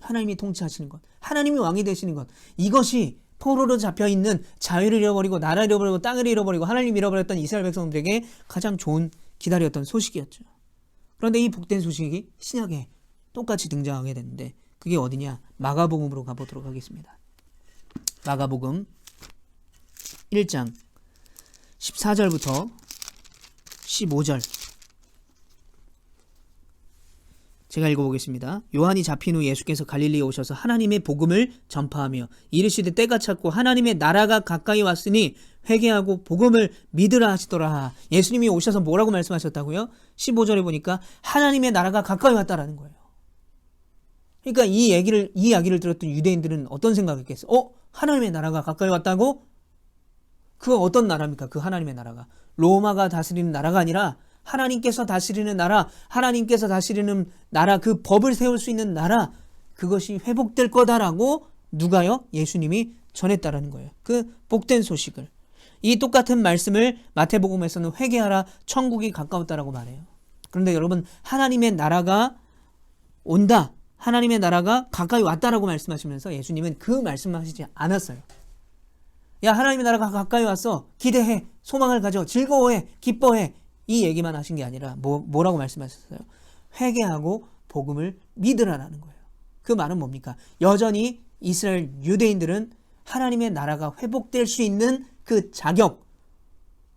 A: 하나님이 통치하시는 것, 하나님이 왕이 되시는 것, 이것이 포로로 잡혀있는 자유를 잃어버리고 나라를 잃어버리고 땅을 잃어버리고 하나님을 잃어버렸던 이스라엘 백성들에게 가장 좋은 기다렸던 소식이었죠. 그런데 이 복된 소식이 신약에 똑같이 등장하게 됐는데 그게 어디냐? 마가복음으로 가보도록 하겠습니다. 마가복음 1장 14절부터 15절 제가 읽어보겠습니다. 요한이 잡힌 후 예수께서 갈릴리에 오셔서 하나님의 복음을 전파하며 이르시되 때가 찼고 하나님의 나라가 가까이 왔으니 회개하고 복음을 믿으라 하시더라. 예수님이 오셔서 뭐라고 말씀하셨다고요? 15절에 보니까 하나님의 나라가 가까이 왔다라는 거예요. 그러니까 이 이야기를 들었던 유대인들은 어떤 생각을 했겠어요? 하나님의 나라가 가까이 왔다고? 그거 어떤 나라입니까? 그 하나님의 나라가 로마가 다스리는 나라가 아니라 하나님께서 다스리는 나라, 하나님께서 다스리는 나라, 그 법을 세울 수 있는 나라, 그것이 회복될 거다라고 누가요? 예수님이 전했다라는 거예요. 그 복된 소식을. 이 똑같은 말씀을 마태복음에서는 회개하라, 천국이 가까웠다라고 말해요. 그런데 여러분, 하나님의 나라가 온다, 하나님의 나라가 가까이 왔다라고 말씀하시면서 예수님은 그 말씀하시지 않았어요. 야, 하나님의 나라가 가까이 왔어. 기대해, 소망을 가져, 즐거워해, 기뻐해. 이 얘기만 하신 게 아니라 뭐라고 말씀하셨어요? 회개하고 복음을 믿으라라는 거예요. 그 말은 뭡니까? 여전히 이스라엘 유대인들은 하나님의 나라가 회복될 수 있는 그 자격,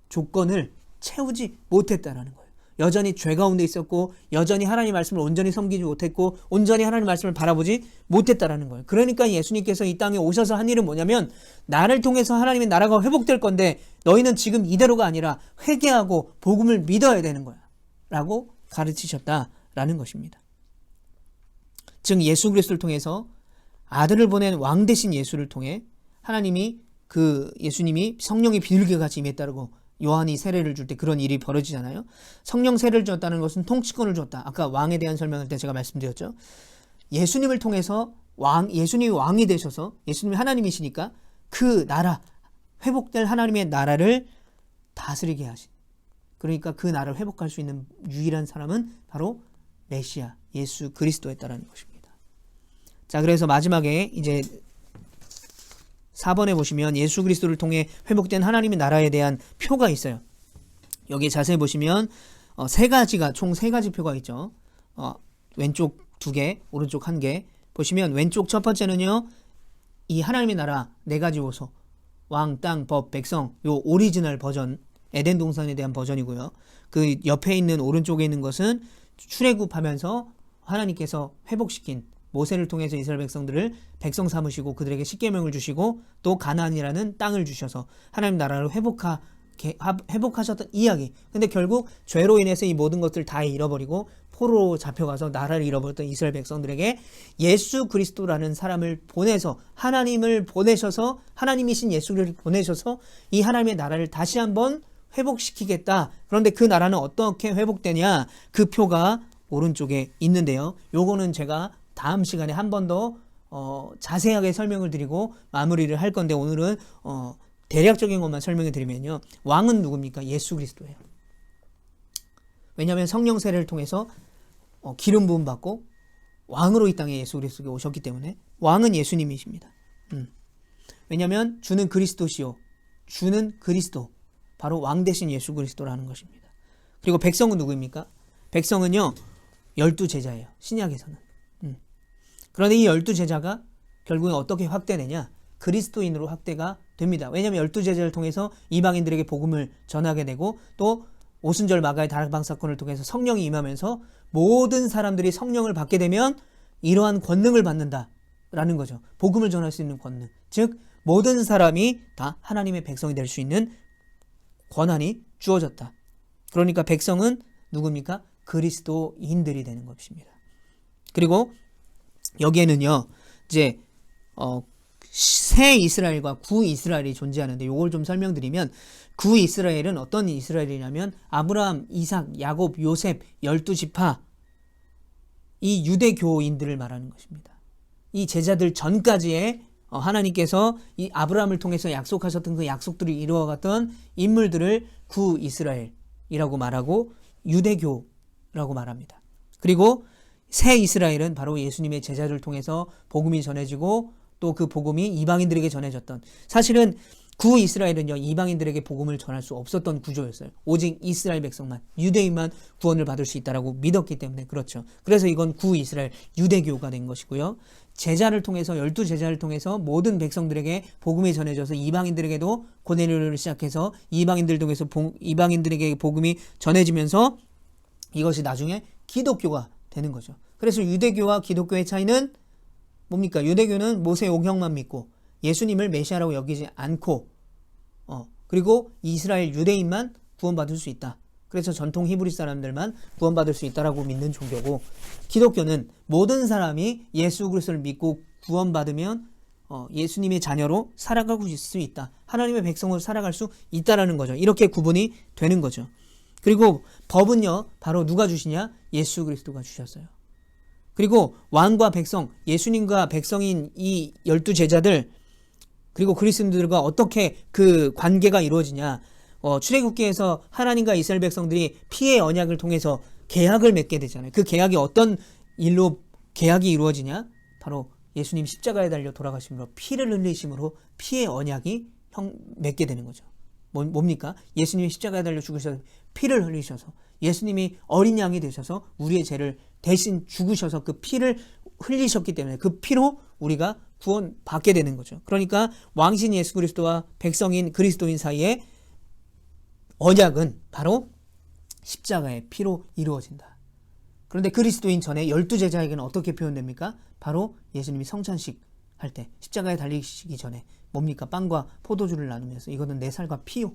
A: 조건을 채우지 못했다라는 거예요. 여전히 죄 가운데 있었고 여전히 하나님의 말씀을 온전히 섬기지 못했고 온전히 하나님의 말씀을 바라보지 못했다라는 거예요. 그러니까 예수님께서 이 땅에 오셔서 한 일은 뭐냐면 나를 통해서 하나님의 나라가 회복될 건데 너희는 지금 이대로가 아니라 회개하고 복음을 믿어야 되는 거야 라고 가르치셨다라는 것입니다. 즉 예수 그리스도를 통해서 아들을 보낸 왕 대신 예수를 통해 하나님이 예수님이 성령의 비둘기 같이 임했다고 요한이 세례를 줄 때 그런 일이 벌어지잖아요. 성령 세례를 줬다는 것은 통치권을 줬다. 아까 왕에 대한 설명할 때 제가 말씀드렸죠. 예수님을 통해서 예수님이 왕이 되셔서 예수님이 하나님이시니까 그 나라, 회복될 하나님의 나라를 다스리게 하신. 그러니까 그 나라를 회복할 수 있는 유일한 사람은 바로 메시아, 예수 그리스도였다라는 것입니다. 자, 그래서 마지막에 이제 4번에 보시면 예수 그리스도를 통해 회복된 하나님의 나라에 대한 표가 있어요. 여기 자세히 보시면 총 세 가지 표가 있죠. 왼쪽 2개, 오른쪽 1개. 보시면 왼쪽 첫 번째는요. 이 하나님의 나라 4가지 요소. 왕, 땅, 법, 백성. 요 오리지널 버전, 에덴 동산에 대한 버전이고요. 그 옆에 있는 오른쪽에 있는 것은 출애굽하면서 하나님께서 회복시킨 모세를 통해서 이스라엘 백성들을 백성 삼으시고 그들에게 십계명을 주시고 또 가나안이라는 땅을 주셔서 하나님 나라를 회복하게 회복하셨던 이야기. 근데 결국 죄로 인해서 이 모든 것들을 다 잃어버리고 포로로 잡혀가서 나라를 잃어버렸던 이스라엘 백성들에게 예수 그리스도라는 사람을 보내서, 하나님을 보내셔서, 하나님이신 예수를 보내셔서 이 하나님의 나라를 다시 한번 회복시키겠다. 그런데 그 나라는 어떻게 회복되냐? 그 표가 오른쪽에 있는데요. 요거는 제가 다음 시간에 한 번 더 자세하게 설명을 드리고 마무리를 할 건데, 오늘은 대략적인 것만 설명해 드리면요. 왕은 누굽니까? 예수 그리스도예요. 왜냐하면 성령 세례를 통해서 기름 부음 받고 왕으로 이 땅에 예수 그리스도가 오셨기 때문에 왕은 예수님이십니다. 왜냐하면 주는 그리스도시요, 주는 그리스도, 바로 왕 대신 예수 그리스도라는 것입니다. 그리고 백성은 누구입니까? 백성은요 12제자예요. 신약에서는. 그런데 이 12제자가 결국에 어떻게 확대되냐? 그리스도인으로 확대가 됩니다. 왜냐하면 12제자를 통해서 이방인들에게 복음을 전하게 되고, 또 오순절 마가의 다락방 사건을 통해서 성령이 임하면서 모든 사람들이 성령을 받게 되면 이러한 권능을 받는다라는 거죠. 복음을 전할 수 있는 권능. 즉 모든 사람이 다 하나님의 백성이 될 수 있는 권한이 주어졌다. 그러니까 백성은 누굽니까? 그리스도인들이 되는 것입니다. 그리고 여기에는요 이제 새 이스라엘과 구 이스라엘이 존재하는데, 이걸 좀 설명드리면, 구 이스라엘은 어떤 이스라엘이냐면 아브라함, 이삭, 야곱, 요셉 12지파, 이 유대교인들을 말하는 것입니다. 이 제자들 전까지의 하나님께서 이 아브라함을 통해서 약속하셨던 그 약속들을 이루어갔던 인물들을 구 이스라엘이라고 말하고 유대교라고 말합니다. 그리고 새 이스라엘은 바로 예수님의 제자를 통해서 복음이 전해지고 또 그 복음이 이방인들에게 전해졌던, 사실은 구 이스라엘은요 이방인들에게 복음을 전할 수 없었던 구조였어요. 오직 이스라엘 백성만, 유대인만 구원을 받을 수 있다라고 믿었기 때문에 그렇죠. 그래서 이건 구 이스라엘 유대교가 된 것이고요. 제자를 통해서, 12제자를 통해서 모든 백성들에게 복음이 전해져서 이방인들에게도 고넬료를 시작해서 이방인들 통해서 이방인들에게 복음이 전해지면서 이것이 나중에 기독교가 되는 거죠. 그래서 유대교와 기독교의 차이는 뭡니까? 유대교는 모세 오경만 믿고 예수님을 메시아라고 여기지 않고, 그리고 이스라엘 유대인만 구원받을 수 있다. 그래서 전통 히브리 사람들만 구원받을 수 있다라고 믿는 종교고, 기독교는 모든 사람이 예수 그리스도를 믿고 구원받으면 예수님의 자녀로 살아가고 있을 수 있다. 하나님의 백성으로 살아갈 수 있다라는 거죠. 이렇게 구분이 되는 거죠. 그리고 법은요 바로 누가 주시냐? 예수 그리스도가 주셨어요. 그리고 왕과 백성, 예수님과 백성인 이 12제자들 그리고 그리스도인들과 어떻게 그 관계가 이루어지냐? 출애굽기에서 하나님과 이스라엘 백성들이 피의 언약을 통해서 계약을 맺게 되잖아요. 그 계약이 어떤 일로 계약이 이루어지냐? 바로 예수님 십자가에 달려 돌아가심으로, 피를 흘리심으로 피의 언약이 맺게 되는 거죠. 뭡니까? 예수님이 십자가에 달려 죽으셔서 피를 흘리셔서, 예수님이 어린 양이 되셔서 우리의 죄를 대신 죽으셔서 그 피를 흘리셨기 때문에 그 피로 우리가 구원 받게 되는 거죠. 그러니까 왕신 예수 그리스도와 백성인 그리스도인 사이에 언약은 바로 십자가의 피로 이루어진다. 그런데 그리스도인 전에 12제자에게는 어떻게 표현됩니까? 바로 예수님이 성찬식 할 때, 십자가에 달리시기 전에 뭡니까? 빵과 포도주를 나누면서 이거는 내 살과 피요,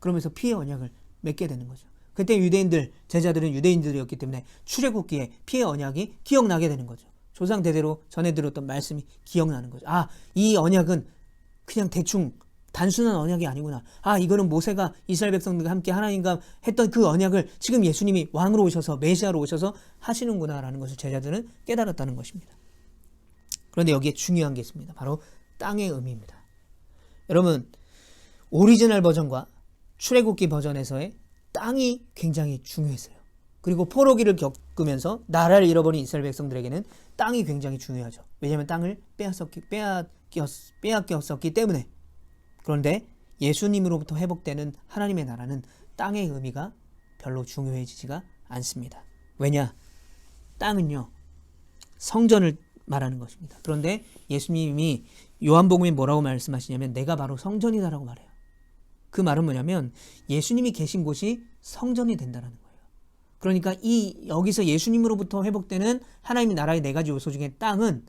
A: 그러면서 피의 언약을 맺게 되는 거죠. 그때 유대인들, 제자들은 유대인들이었기 때문에 출애굽기에 피의 언약이 기억나게 되는 거죠. 조상 대대로 전해 들었던 말씀이 기억나는 거죠. 아, 이 언약은 그냥 대충 단순한 언약이 아니구나. 아, 이거는 모세가 이스라엘 백성들과 함께 하나님과 했던 그 언약을 지금 예수님이 왕으로 오셔서, 메시아로 오셔서 하시는구나라는 것을 제자들은 깨달았다는 것입니다. 그런데 여기에 중요한 게 있습니다. 바로 땅의 의미입니다. 여러분, 오리지널 버전과 출애굽기 버전에서의 땅이 굉장히 중요했어요. 그리고 포로기를 겪으면서 나라를 잃어버린 이스라엘 백성들에게는 땅이 굉장히 중요하죠. 왜냐하면 땅을 빼앗겼었기 때문에. 그런데 예수님으로부터 회복되는 하나님의 나라는 땅의 의미가 별로 중요해지지가 않습니다. 왜냐? 땅은요 성전을 말하는 것입니다. 그런데 예수님이 요한복음에 뭐라고 말씀하시냐면 내가 바로 성전이다라고 말해요. 그 말은 뭐냐면 예수님이 계신 곳이 성전이 된다는 거예요. 그러니까 여기서 예수님으로부터 회복되는 하나님의 나라의 4가지 요소 중에 땅은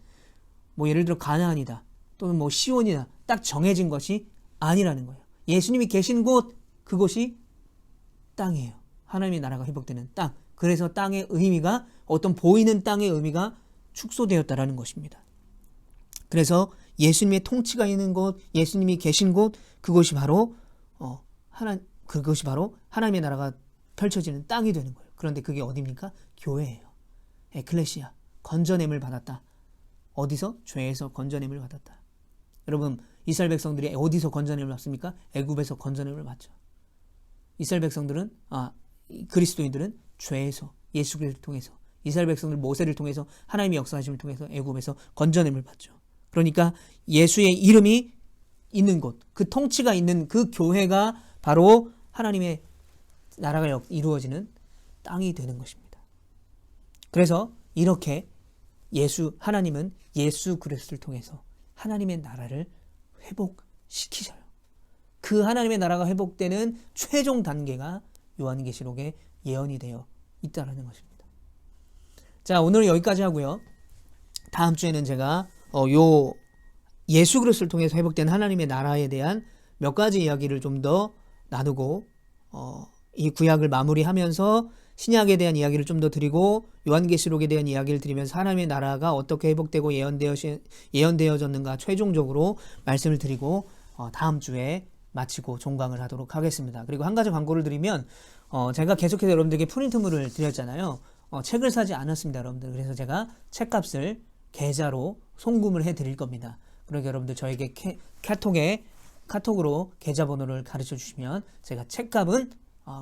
A: 뭐 예를 들어 가나안이다 또는 뭐 시온이다 딱 정해진 것이 아니라는 거예요. 예수님이 계신 곳, 그것이 땅이에요. 하나님의 나라가 회복되는 땅. 그래서 땅의 의미가 어떤 보이는 땅의 의미가 축소되었다라는 것입니다. 그래서 예수님의 통치가 있는 곳, 예수님이 계신 곳, 그것이 바로 하나님의 나라가 펼쳐지는 땅이 되는 거예요. 그런데 그게 어디입니까? 교회예요. 에클레시아, 건져냄을 받았다. 어디서? 죄에서 건져냄을 받았다. 여러분, 이스라엘 백성들이 어디서 건져냄을 받습니까? 애굽에서 건져냄을 받죠. 이스라엘 백성들은 그리스도인들은 죄에서, 예수 그리스도를 통해서, 이스라엘 백성들 모세를 통해서, 하나님의 역사하심을 통해서 애굽에서 건져냄을 받죠. 그러니까 예수의 이름이 있는 곳, 그 통치가 있는 그 교회가 바로 하나님의 나라가 이루어지는 땅이 되는 것입니다. 그래서 이렇게 하나님은 예수 그리스도를 통해서 하나님의 나라를 회복시키셔요. 그 하나님의 나라가 회복되는 최종 단계가 요한계시록에 예언이 되어 있다는 것입니다. 자, 오늘은 여기까지 하고요. 다음 주에는 제가 예수 그리스도를 통해서 회복된 하나님의 나라에 대한 몇 가지 이야기를 좀 더 나누고 이 구약을 마무리하면서 신약에 대한 이야기를 좀 더 드리고 요한계시록에 대한 이야기를 드리면서 하나님의 나라가 어떻게 회복되고 예언되어졌는가 최종적으로 말씀을 드리고 다음 주에 마치고 종강을 하도록 하겠습니다. 그리고 한 가지 광고를 드리면 제가 계속해서 여러분들에게 프린트물을 드렸잖아요. 책을 사지 않았습니다, 여러분들. 그래서 제가 책값을 계좌로 송금을 해드릴 겁니다. 그러니까 여러분들 저에게 카톡으로 계좌번호를 가르쳐 주시면 제가 책값은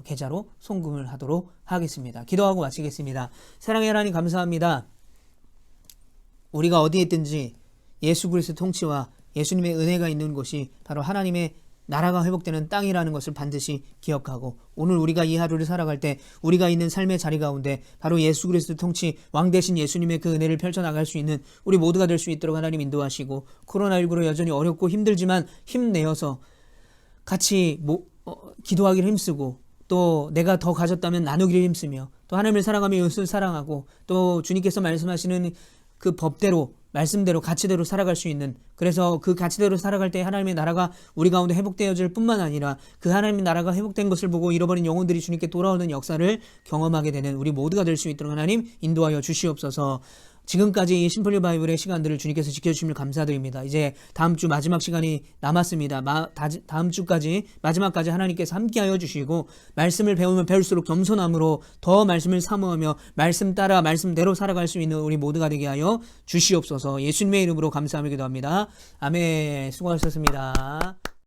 A: 계좌로 송금을 하도록 하겠습니다. 기도하고 마치겠습니다. 사랑의 하나님 감사합니다. 우리가 어디에 있든지 예수 그리스도 통치와 예수님의 은혜가 있는 곳이 바로 하나님의 나라가 회복되는 땅이라는 것을 반드시 기억하고 오늘 우리가 이 하루를 살아갈 때 우리가 있는 삶의 자리 가운데 바로 예수 그리스도 통치 왕 대신 예수님의 그 은혜를 펼쳐나갈 수 있는 우리 모두가 될 수 있도록 하나님 인도하시고 코로나19로 여전히 어렵고 힘들지만 힘내어서 같이 기도하기를 힘쓰고 또 내가 더 가졌다면 나누기를 힘쓰며 또 하나님을 사랑하며 이웃을 사랑하고 또 주님께서 말씀하시는 그 법대로 말씀대로 가치대로 살아갈 수 있는 그래서 그 가치대로 살아갈 때 하나님의 나라가 우리 가운데 회복되어질 뿐만 아니라 그 하나님의 나라가 회복된 것을 보고 잃어버린 영혼들이 주님께 돌아오는 역사를 경험하게 되는 우리 모두가 될 수 있도록 하나님 인도하여 주시옵소서. 지금까지 이 심플리 바이블의 시간들을 주님께서 지켜주심을 감사드립니다. 이제 다음 주 마지막 시간이 남았습니다. 다음 주까지 마지막까지 하나님께서 함께하여 주시고 말씀을 배우면 배울수록 겸손함으로 더 말씀을 사모하며 말씀 따라 말씀대로 살아갈 수 있는 우리 모두가 되게 하여 주시옵소서. 예수님의 이름으로 감사하며 기도합니다. 아멘. 수고하셨습니다.